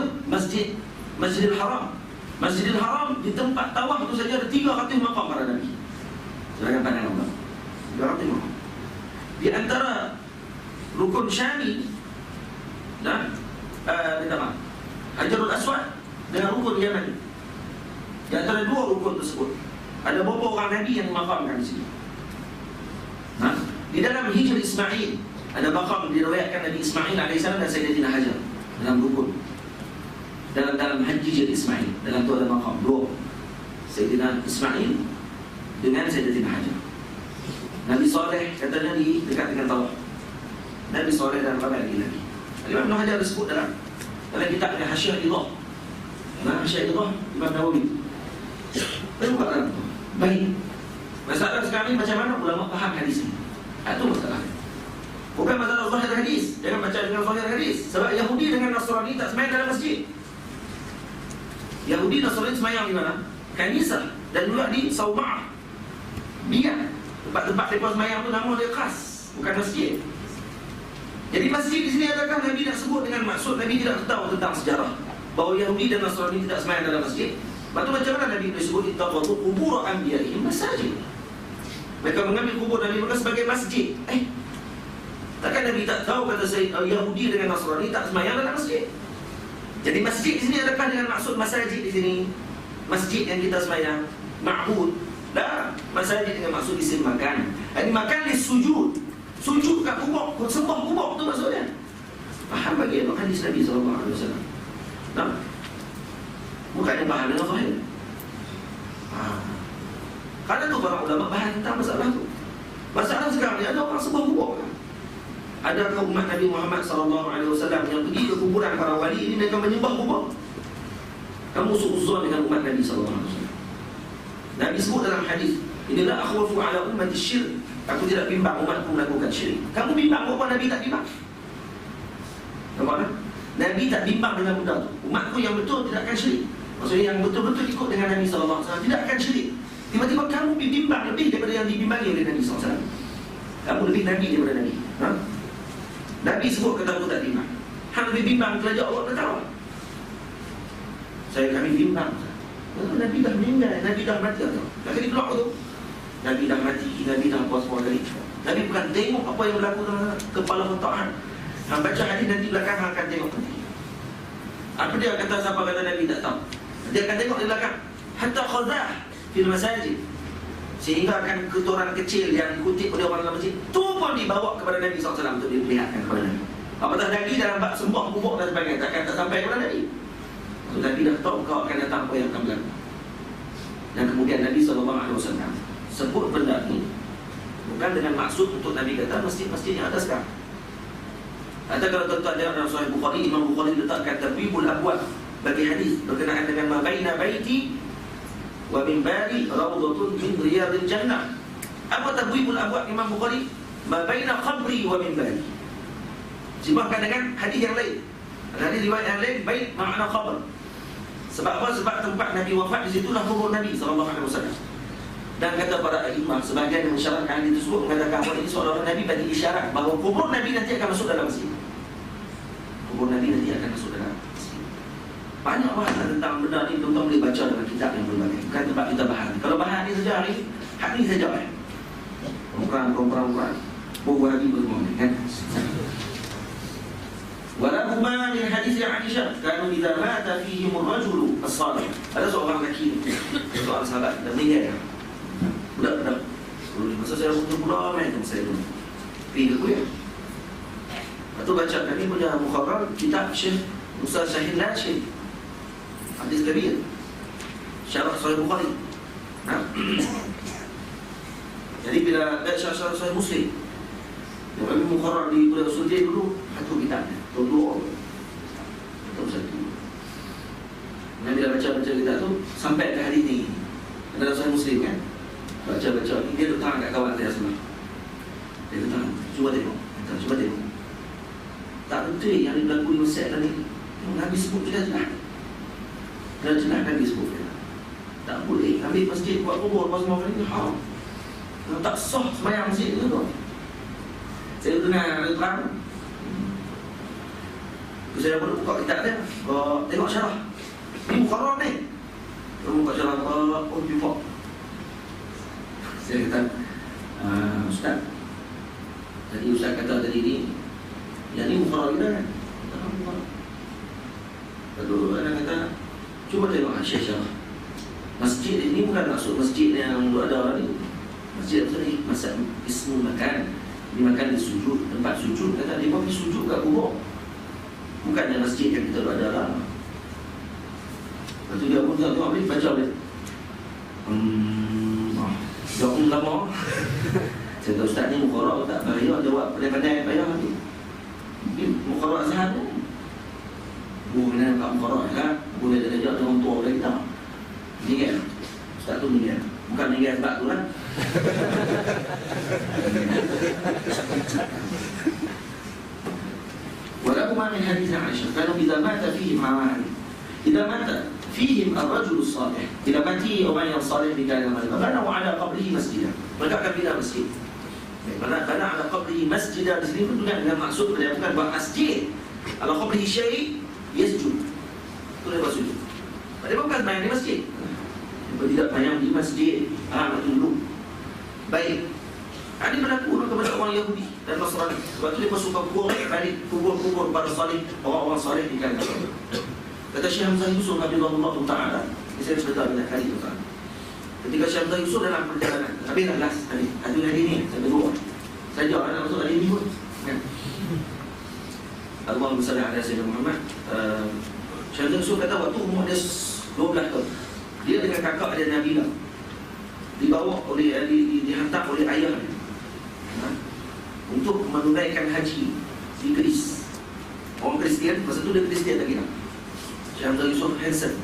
Masjidil Haram. Masjidil Haram di tempat tawaf tu saja ada 300 maqam para Nabi. Sedangkan pandangan Allah 300 maqam. Di antara Rukun Syami dan Hajarul Aswad dengan Rukun Yaman. Di antara dua rukun tersebut ada beberapa orang Nabi yang dimakamkan di sini. Di dalam Hijr Ismail ada makam diriwayatkan Nabi Ismail AS dan Sayyidatina Hajar dalam rukun. Dalam Hijr Ismail, dalam tu ada makam dua, Sayyidina Ismail dengan Sayyidatina Hajar. Nabi Saleh katanya di dekat dengan Tawaf. Nabi Saleh dan ramai lagi. Imam Ibn Hajar disebut dalam kitabnya Hasyiah Idah. Hasyiah Idah Imam Nawawi. Baik. Masalah sekarang ini macam mana ulama faham hadis ini? Itu masalah. Bukan masalah zahir hadis. Jangan baca dengan zahir hadis. Sebab Yahudi dengan Nasrani tak semayang dalam masjid. Yahudi Nasrani semayang di mana? Kanisah. Dan juga di Sauma'ah. Biar tempat-tempat mereka semayang tu nama dia khas, bukan masjid. Jadi masjid di sini adakah Nabi nak sebut dengan maksud Nabi tidak tahu tentang sejarah bahawa Yahudi dan Nasrani tidak semayang dalam masjid? Lepas tu macam mana Nabi disebut ittaqadu qubur anbiya'ihim masajid? Mereka mengambil kubur Nabi mereka sebagai masjid. Takkan Nabi tak tahu kata Yahudi dengan Nasrani tak semayang dalam masjid? Jadi masjid di sini adakah dengan maksud masajid di sini? Masjid yang kita semayang, ma'bud. Dah, masajid dengan maksud isim makan. Ini makan di sujud. Sujud kat kubur, sembah kubur tu maksudnya. Faham bagi hadis Nabi SAW. Nah, bukannya faham dengan zahir. Karena tu para ulama bahas tentang masalah tu. Masalah sekarang ni ada orang sembah kubur. Adakah umat Nabi Muhammad SAW yang pergi ke kuburan para wali ini mereka menyembah kubur? Kamu suuzon dengan umat Nabi SAW. Nabi sebut dalam hadis, inilah akhwafu ala ummati syirik. Aku tidak bimbang umatku melakukan syirik. Kamu bimbang apa Nabi tak bimbang? Nampak? Nabi tak bimbang dengan benda tu. Umatku yang betul tidak akan syirik. Maksudnya yang betul-betul ikut dengan Nabi SAW tidak akan syirik. Tiba-tiba kamu bimbang lebih daripada yang dibimbangi oleh Nabi SAW. Kamu lebih Nabi daripada Nabi. Nabi sebut kata aku tak bimbang. Hang lebih bimbang belajar Allah kata apa? Kami bimbang. Nabi dah meninggal, Nabi dah mati atau? Dah kali keluar tu. Nabi dah mati, Nabi dah puas-puas kali. Nabi bukan tengok apa yang berlaku dalam kepala otak. Hang baca hadis nanti belakang hang akan tengok nanti. Apa dia kata, siapa kata Nabi tak tahu? Dia akan tengok di belakang. Hatta khazah fil masajid. Sehingga akan kotoran kecil yang dikutip oleh orang dalam masjid tu pun dibawa kepada Nabi SAW untuk diperlihatkan kepada Nabi. Apatah lagi dalam bab sembah kubur dan sebagainya, takkan tak sampai kepada Nabi. So, Nabi dah tahu kau akan datang apa yang akan berlaku. Dan kemudian Nabi SAW sebut benda ini bukan dengan maksud untuk Nabi kata masjid-masjid yang ada sekarang. Atau kalau tuan-tuan lihat dalam Sahih Bukhari, Imam Bukhari letakkan tabwibul abwab bagi hadis berkenaan dengan ma baina baiti wa minbari rawdatun min riyadil jannah. Apa tabwibul abwab Imam Bukhari? Ma baina qabri wa minbari. Sibahkan dengan hadis yang lain. Hadis riwayat yang lain bait makna qabr. Sebab apa? Sebab tempat Nabi wafat di situlah kubur Nabi SAW. Dan kata para imam, sebagian yang mensyaratkan hadis tersebut mengatakan bahawa ini seolah-olah Nabi bagi isyarat bahawa kubur Nabi nanti akan masuk dalam masjid. Kubur Nabi nanti akan masuk dalam masjid. Banyak bahasan tentang benda ni, tuan-tuan boleh baca dalam kitab yang berbagai. Bukan tempat kita bahas. Kalau bahas ni saja hari ni saja Perang Wahabi bersemua kan. Walahuma min hadis Aisyah kanu idza mata fihim ar-rajulu as-salih. Ada seorang lelaki, seorang sahabat dan meninggal. Budak-budak. Masa saya pula main dengan saya dulu. Pergi ke kuliah. Lepas baca kami punya mukharrar kitab Syekh Musa Syahid Lashid. Hadis Kabir. Syarah Sahih Bukhari. Jadi bila baca syarah Sahih Muslim, yang kami mukharrar di kuliah usul dia dulu, satu kitabnya. Dua atau satu. Dan bila baca kitab tu sampai ke hadis ni. Ada Sahih Muslim kan? Baca ni dia letak kat kawan dia sebelah. Dia kata, cuba tengok. Tak betul yang berlaku di Mesir tadi. Nabi sebut jelas-jelas. Jelas-jelas Nabi sebut. Tak boleh ambil masjid buat kubur lepas semua ini haram. Tak sah sembahyang masjid itu tu. Saya dengar terang. Saya pun buka kitab dia, tengok syarah. Ini mukarrar ni. Saya buka syarah, oh jumpa. Saya kata, Ustaz, tadi Ustaz kata tadi ni, yang ni mukarrar kita kan? Tak mukarrar. Lalu ada kata, cuba tengok syarah. Masjid ini bukan maksud masjid yang ada ni. Masjid tadi masa ismu makan, dimakan di sujud, tempat sujud. Kata dia pergi sujud kat kubur. Bukannya masjid yang kita ada lah. Lepas tu dia pun tengok ambil baca dia. Jawab lama. Saya kata Ustaz ni mukarrar tak payah jawab pandai-pandai payah tu. Mukarrar azhar tu. Bukan nak mukarrar kan? Boleh darjah dengan tua orang kita. Meninggal. Ustaz tu meninggal. Bukan meninggal sebab tu kan. ولهما من حديث عائشة كانوا إذا مات فيهم إذا مات فيهم الرجل الصالح إذا mati orang yang saleh di kalangan mereka bana ala qabrihi masjidan mereka akan bina masjid. Bana ala qabrihi masjidan di sini pun dengan maksud dia bukan buat masjid. Ala qabrihi syai' yasjud. Itu dia maksud. Dia bukan main di masjid. Dia tidak main di masjid. Dulu. Baik. Ini berlaku kepada orang Yahudi dan Nasrani. Sebab itu dia suka balik kubur-kubur para salih, orang-orang salih di kalangan mereka. Kata Syekh Hamzah Yusuf Habibullah Ta'ala, saya cerita bila kali itu kan. Ketika Syekh Hamzah Yusuf dalam perjalanan, habislah last hari hari ini, saya berdua. Saya jawab nak masuk hari ini pun. Allahumma salli ala Sayyidina Muhammad. Syekh Hamzah Yusuf kata waktu umur dia 12 tahun. Dia dengan kakak dia Nabila dibawa oleh dihantar oleh ayahnya untuk menunaikan haji di Greece. Orang Kristian, masa tu dia Kristian lagi lah. Syekh Hamzah Yusuf Hansen,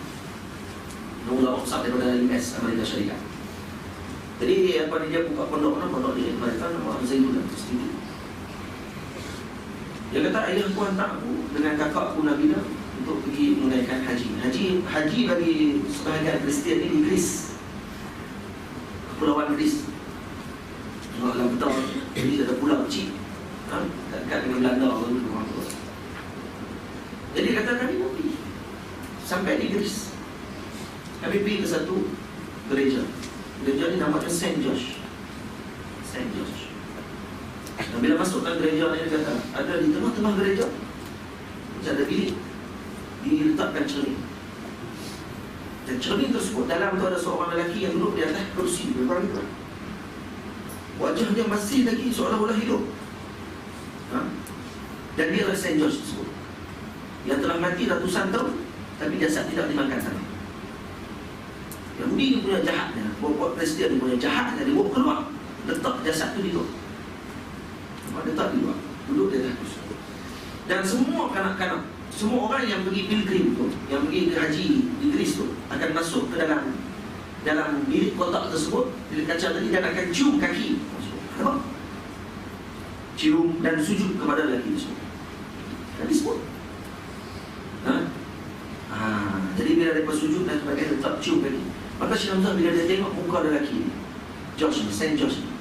ulama besar daripada US, Amerika Syarikat. Jadi dia buka pondok di Amerika, nama Zaidullah Institute. Dia kata ayahku hantar aku dengan kakak aku Nabila untuk pergi menunaikan haji bagi sebahagian Kristian ni di Greece, Kepulauan Greece. Dalam betul, jadi ada pulau kecil dekat dengan Belanda orang tu. Jadi kata kami nak pergi sampai di Greece. Kami pergi ke satu gereja. Gereja ni namanya Saint George. Dan bila masuk ke gereja ni, dia kata ada di tengah-tengah gereja ada bilik diletakkan cermin. Dan cermin tersebut dalam tu ada seorang lelaki yang duduk di atas kursi berbaring. Wajahnya masih lagi seolah-olah hidup. Dan dia adalah Saint George tersebut yang telah mati ratusan tahun, tapi jasad tidak dimakan sana. Yahudi ni punya jahatnya, buat Kristian ni punya jahatnya, dia bawa keluar, letak jasad tu di luar. Letak di luar, duduk di atas. Dan semua kanak-kanak, semua orang yang pergi pilgrim tu, yang pergi ke haji di Greece tu, akan masuk ke dalam bilik kotak tersebut, bilik kaca tadi, dan akan cium kaki. Apa? Cium dan sujud kepada lelaki tersebut. Dan disebut. Jadi bila mereka sujud dan sebagainya, tetap cium kaki. Maka Syekh Hamzah bila dia tengok muka lelaki ni, George, Saint George ni,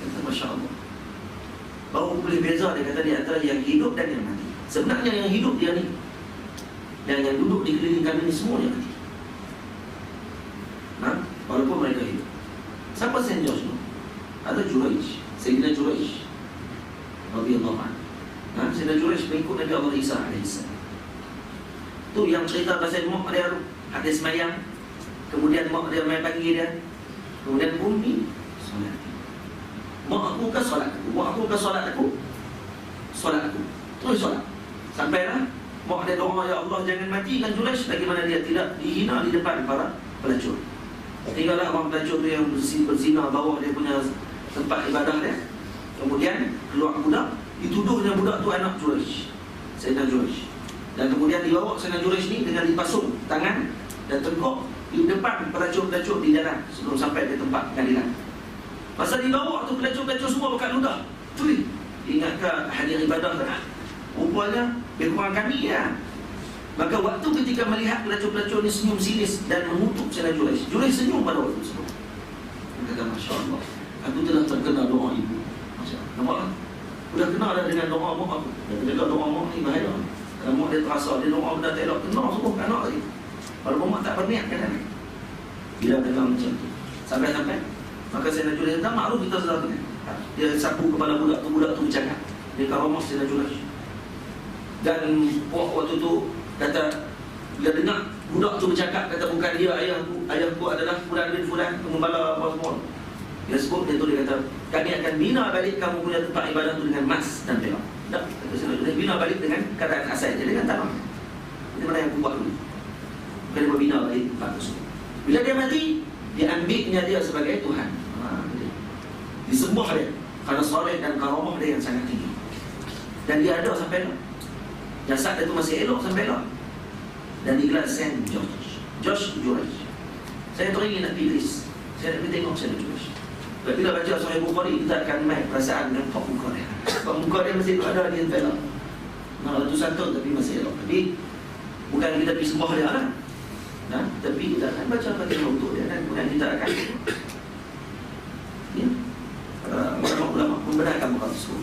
kata Masya Allah, baru boleh beza dia kata di antara yang hidup dan yang mati. Sebenarnya yang hidup dia ni, dan yang duduk di keliling kami ni semua yang mati. Walaupun mereka hidup. Siapa Saint George tu? Ada Juraij, Sayyidina Juraij radhiyallahu anhu. Sayyidina Juraij mengikut Nabi Allah Isa AS. Tu yang cerita pasal mak dia hadis semayang, kemudian mak dia main panggil dia, kemudian Ummi solat. Mak aku ke solat aku, mak aku ke solat aku, solat aku, terus solat. Sampailah mak dia doa, ya Allah jangan matikan Juraij, bagaimana dia tidak dihina di depan para pelacur. Tinggallah orang pelacur tu yang berzina bawah dia punya tempat ibadah dia. Kemudian keluar budak, dituduhnya budak tu anak Juraij, Sayyidina Juraij. Dan kemudian dibawa Sayyidina Juraij ni dengan dipasung tangan dan tengkok di depan pelacur-pelacur di jalan sebelum sampai ke tempat pengadilan. Masa dibawa tu pelacur-pelacur semua bukan ludah. Tu ingatkah hadir ibadah tak? Rupanya lebih kurang kami ya. Maka waktu ketika melihat pelacur-pelacur ni senyum sinis dan mengutuk Sayyidina Jurayj, Jurayj senyum pada waktu tersebut. Dia kata, Masya Allah, aku telah terkena doa ibu. Nampak kan? Sudah kenal dah dengan doa mak aku. Dia kata doa mak ni bahaya. Kalau mak dia terasa, dia doa benda tak elok, kena semua anak lagi. Kalau mak tak berniat kan. Bila dengar macam tu, sampai-sampai maka Sayyidina Jurayj kata, maklum kita sudah kenal. Dia sapu kepala budak tu bercakap. Dia karamah Sayyidina Jurayj. Dan waktu tu kata, bila dengar budak tu bercakap, kata bukan dia ayahku adalah fulan bin fulan, pengembala apa semua. Dia sebut, dia tulis kata, kami akan bina balik kamu punya tempat ibadah tu dengan emas dan perak. Tak, kata Sayyidina, bina balik dengan keadaan asal dia dengan tanah. Ini mana yang aku buat dulu. Bukan dia bina balik tempat tersebut. Bila dia mati, diambilnya dia sebagai Tuhan. Disembah dia kerana soleh dan karamah dia yang sangat tinggi. Dan dia ada sampai lah. Jasad dia tu masih elok sampai lah. Dan digelar Saint George Jurayj. Saya teringin nak pilih, saya nak pergi tengok Saint Jurayj. Bila baca Sahih Bukhari, kita akan main perasaan dengan Pak muka dia. Pak muka dia masih ada di tempat lah. Ratusan tahun tapi masih elok. Tapi bukan kita pergi sembah dia lah. Tapi kita akan baca bagian untuk dia. Dan kemudian kita akan ulama membenarkan muka tersebut.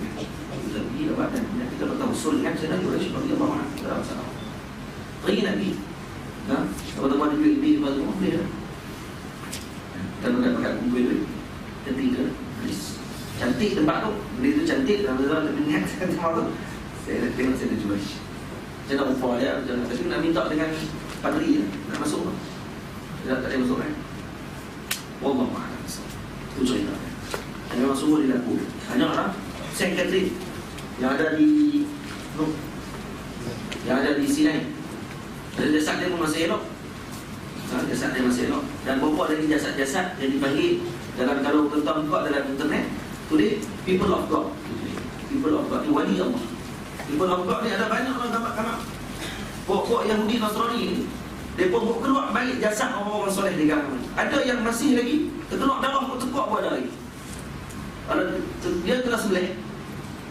Kita pergi dapat dan kemudian kita bertawasul dengan Sayyidina Jurayj bagi Allah Maha. Kita rasa pergi nak pergi. Teman-teman duit lebih lepas tu boleh lah. Kita nak pakai duit ketiga, cantik tempat tu. Benda tu cantik, dalam-dalam lebih niat tempat tu. Saya nak tengok Sayyidina Jurayj. Saya nak upah dia, tapi nak minta dengan padri je, nak masuk tu. Dia tak boleh masuk kan. Wallahu a'lam. Itu cerita. Dan memang sungguh dilaku. Hanya orang Saint Catherine yang ada di Sinai. Dan jasad dia pun masih elok. Jasad dia masih elok. Dan berapa lagi jasad-jasad yang dipanggil dalam, kalau tuan-tuan buka dalam internet, tulis people of God. People of God, wali Allah. People of God ni ada banyak orang gambar-gambar. Pokok Yahudi Nasrani ni, dia pun keluar balik jasad orang-orang soleh di kalangan. Ada yang masih lagi terkeluar darah pun tekuk pun ada lagi. Kalau dia telah sembelih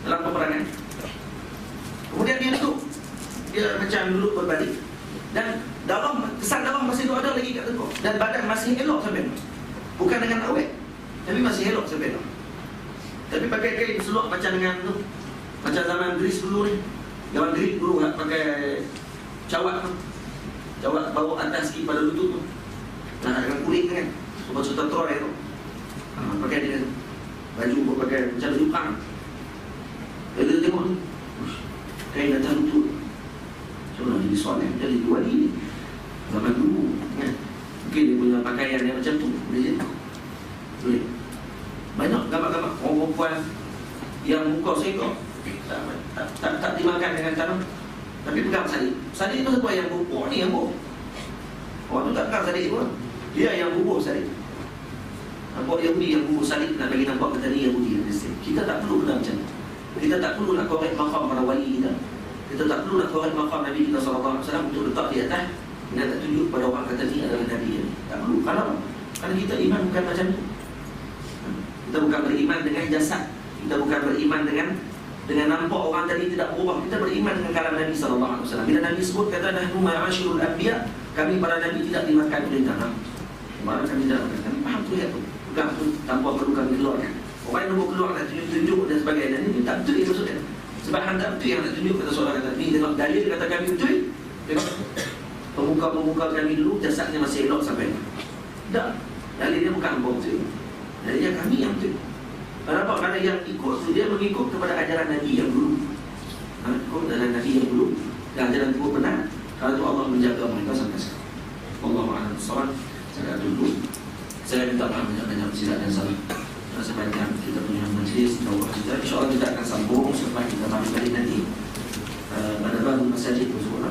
dalam peperangan, kemudian dia duduk, dia macam duduk berbalik, dan darah, kesan darah masih ada lagi kat tekuk, dan badan masih elok sampai tu. Bukan dengan awet, tapi masih elok sampai tu. Tapi pakai kain seluar macam dengan tu, macam zaman Greece dulu ni. Zaman Greek dulu pakai cawat tu, cawat bawah atas sikit pada lutut tu, dengan kulit kan, sebab cerita Troy tu. Pakai dia tu, baju pun pakai macam baju perang. Kita tengok ni, kain atas lutut. Macam mana jadi soalan, jadi dua ni zaman dulu kan. Mungkin dia punya pakaian yang macam tu, boleh jadi. Boleh. Banyak gambar-gambar orang perempuan yang muka segak, tak dimakan dengan tanah, tapi pegang salib. Salib tu siapa yang bubur ni yang bubur. Orang tu tak pegang salib pun, dia yang bubur salib. Nampak Yahudi yang bubur salib nak bagi nampak kata ni Yahudi. Kita tak perlu kena macam tu. Kita tak perlu nak korek makam para wali kita. Kita tak perlu nak korek makam Nabi kita SAW untuk letak di atas. Kita tak tunjuk pada orang kata ni adalah Nabi ini. Tak perlu. Kalau kita iman bukan macam tu. Kita bukan beriman dengan jasad. Kita bukan beriman dengan nampak orang tadi tidak berubah. Kita beriman dengan kalam Nabi SAW. Bila Nabi sebut kata nahnu ma'asyirul anbiya, kami para Nabi tidak dimakan oleh tanah. Mana kami tidak makan. Kami faham tu ya tu. Bukan tu tanpa perlu kami keluarkan. Orang yang nak keluar nak tunjuk dan sebagainya. Ini tak betul itu maksudnya. Sebab hang tak betul yang nak tunjuk kata seorang kata ni tengok dalil kata kami betul. Tengok pemuka-pemuka kami dulu jasadnya masih elok sampai ni. Tak. Dalil dia bukan hangpa betul. Dalilnya kami yang betul. Kenapa? Kerana yang ikut tu dia mengikut kepada ajaran Nabi yang dulu. Ikut ajaran Nabi yang dulu. Dan ajaran itu benar. Kerana itu Allah menjaga mereka sampai sekarang. Wallahu a'lam bishawab. Saya dulu. Saya minta maaf banyak silap dan salah. Sepanjang kita punya majlis dakwah kita, insyaAllah kita akan sambung selepas kita balik balik nanti pada baru masjid tersebut.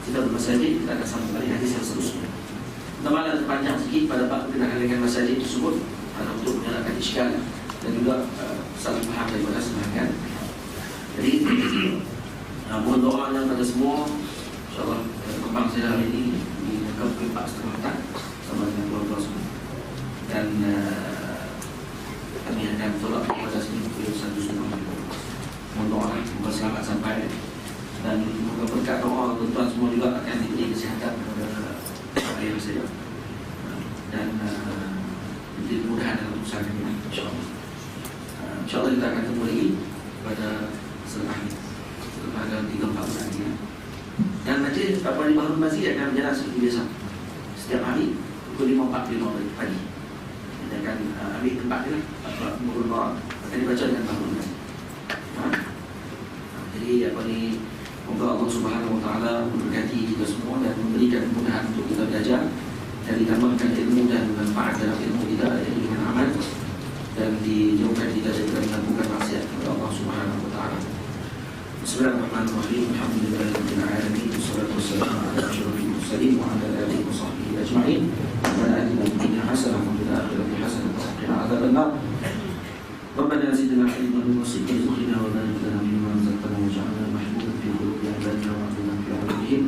Kita bermasjid, kita akan sambung balik hadis yang seterusnya. Kita malah terpanjang sikit pada bab berkenaan dengan masjid tersebut untuk menyalakan iskal dan juga saling faham daripada sebahagian. Jadi mohon doanya pada semua, insyaAllah kembang saya hari ini di negara 4.5 sama dengan keluarga semua. Dan kami akan tolak pada sini satu semua. Mohon doa semoga selamat sampai dan semoga berkat doa tuan-tuan semua juga akan diberi kesihatan kepada ayah saya dan diberi kemudahan dalam usaha ini, insyaAllah. InsyaAllah kita akan ketemu lagi pada setelah dalam 3-4 bulan ini. Dan majlis Wali Baharul Masjid akan berjalan seperti biasa. Setiap hari pukul 5.45 pagi. Kita akan ambil tempat dia lah. Pukul 4 akan dibaca dengan Baharul Masjid. Jadi semoga Allah Subhanahu Wa Taala memberkati kita semua dan memberikan kemudahan untuk kita belajar dan ditambahkan ilmu dan manfaat dalam ilmu kita dengan amal dan dijauhkan kita dari melakukan maksiat kepada Allah Subhanahu Wa Taala. Bismillahirrahmanirrahim. Alhamdulillahirabbil alamin. Wassalatu wassalamu ala asyrafil mursalin wa ala alihi wa sahbihi ajma'in. Rabbana atina fid dunya hasanah wa fil akhirati hasanah wa qina adzabannar. Rabbana zidna ilman wa warzuqna wa barik lana mimma razaqtana waj'alna mahbuban fi qulubi ibadika wa 'afina fi 'amalihim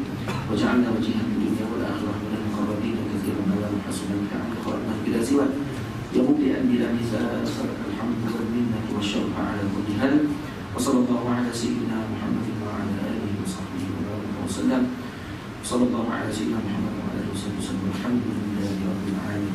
waj'alna wajhan fid dunya wal akhirah min al-muqarrabin wa kathiran min al-husna fi 'amalina bila siwa ya mubdi'an bila mizan sallallahu alhamdu minnaka wa syarfa 'ala kulli hal. Wassallallahu ala sayyidina Muhammadin wa ala alihi wa sahbihi wa sallam. Wassallallahu ala sayyidina Muhammad wa ala alihi wa sallam. Alhamdulillahi rabbil alamin.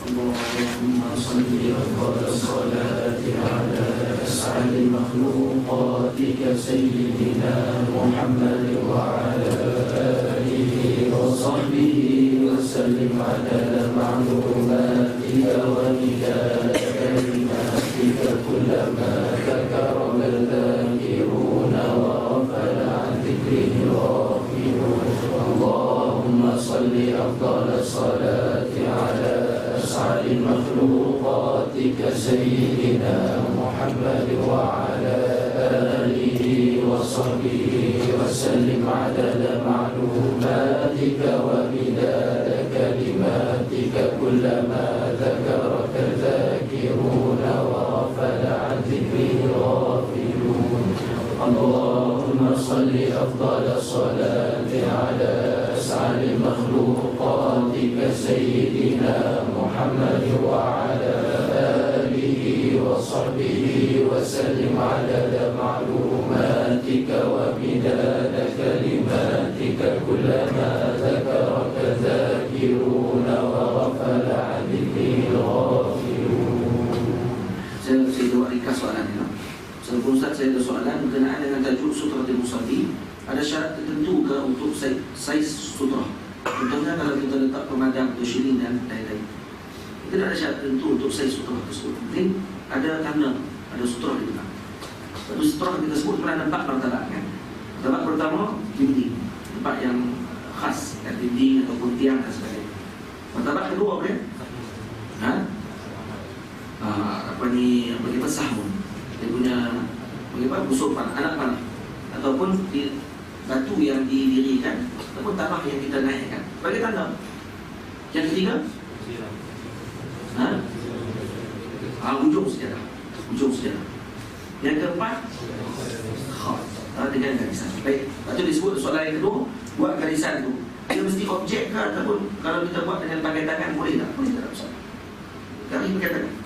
Allahumma salli ala salati ala as'alil makhluqatika sayyidina Muhammad wa ala alihi wa sahbihi wa sallim ala ma'lumatika wa midada kalimatika kullama ذكرك الذاكرون وغفل عن ذكره الغافلون. اللهم صل أفضل الصلاة على أسعد مخلوقاتك سيدنا محمد وعلى آله وصحبه وسلم عدد معلوماتك ومداد كلماتك كلما ذكرك الذاكرون وغفل عن ذكره الغافلون. اللهم صل أفضل الصلاة على أسعد مخلوقاتك سيدنا محمد وعلى آله وصحبه وسلم عدد معلوماتك ومداد كلماتك كلما ذكرك الذاكرون وغفل عن ذكره الغافلون.
Saya jawab ringkas soalannya. Ustaz, saya ada soalan berkenaan dengan tajuk Sutratul Musalli. Ada syarat tertentu ke untuk saiz sutra? Contohnya kalau kita letak pemadam atau syirin dan lain-lain, kita ada syarat tertentu untuk saiz sutra tersebut. Mungkin ada tanda, ada sutra di belakang. Satu sutra kita sebut pernah nampak martabat kan? Martabat pertama dinding, tempat yang khas kan, dinding ataupun tiang dan sebagainya. Martabat kedua apa? Apa kita sahmun. Dia punya bagaimana busuk panah, anak panah ataupun di batu yang didirikan ataupun tanah yang kita naikkan sebagai tanda. Yang ketiga, ujung sejarah. Yang keempat, dengan garisan. Baik, itu disebut soalan yang kedua, buat garisan tu. Dia mesti objek ke ataupun kalau kita buat dengan pakai tangan boleh tak? Boleh tak, Ustaz? Kali pakai tangan.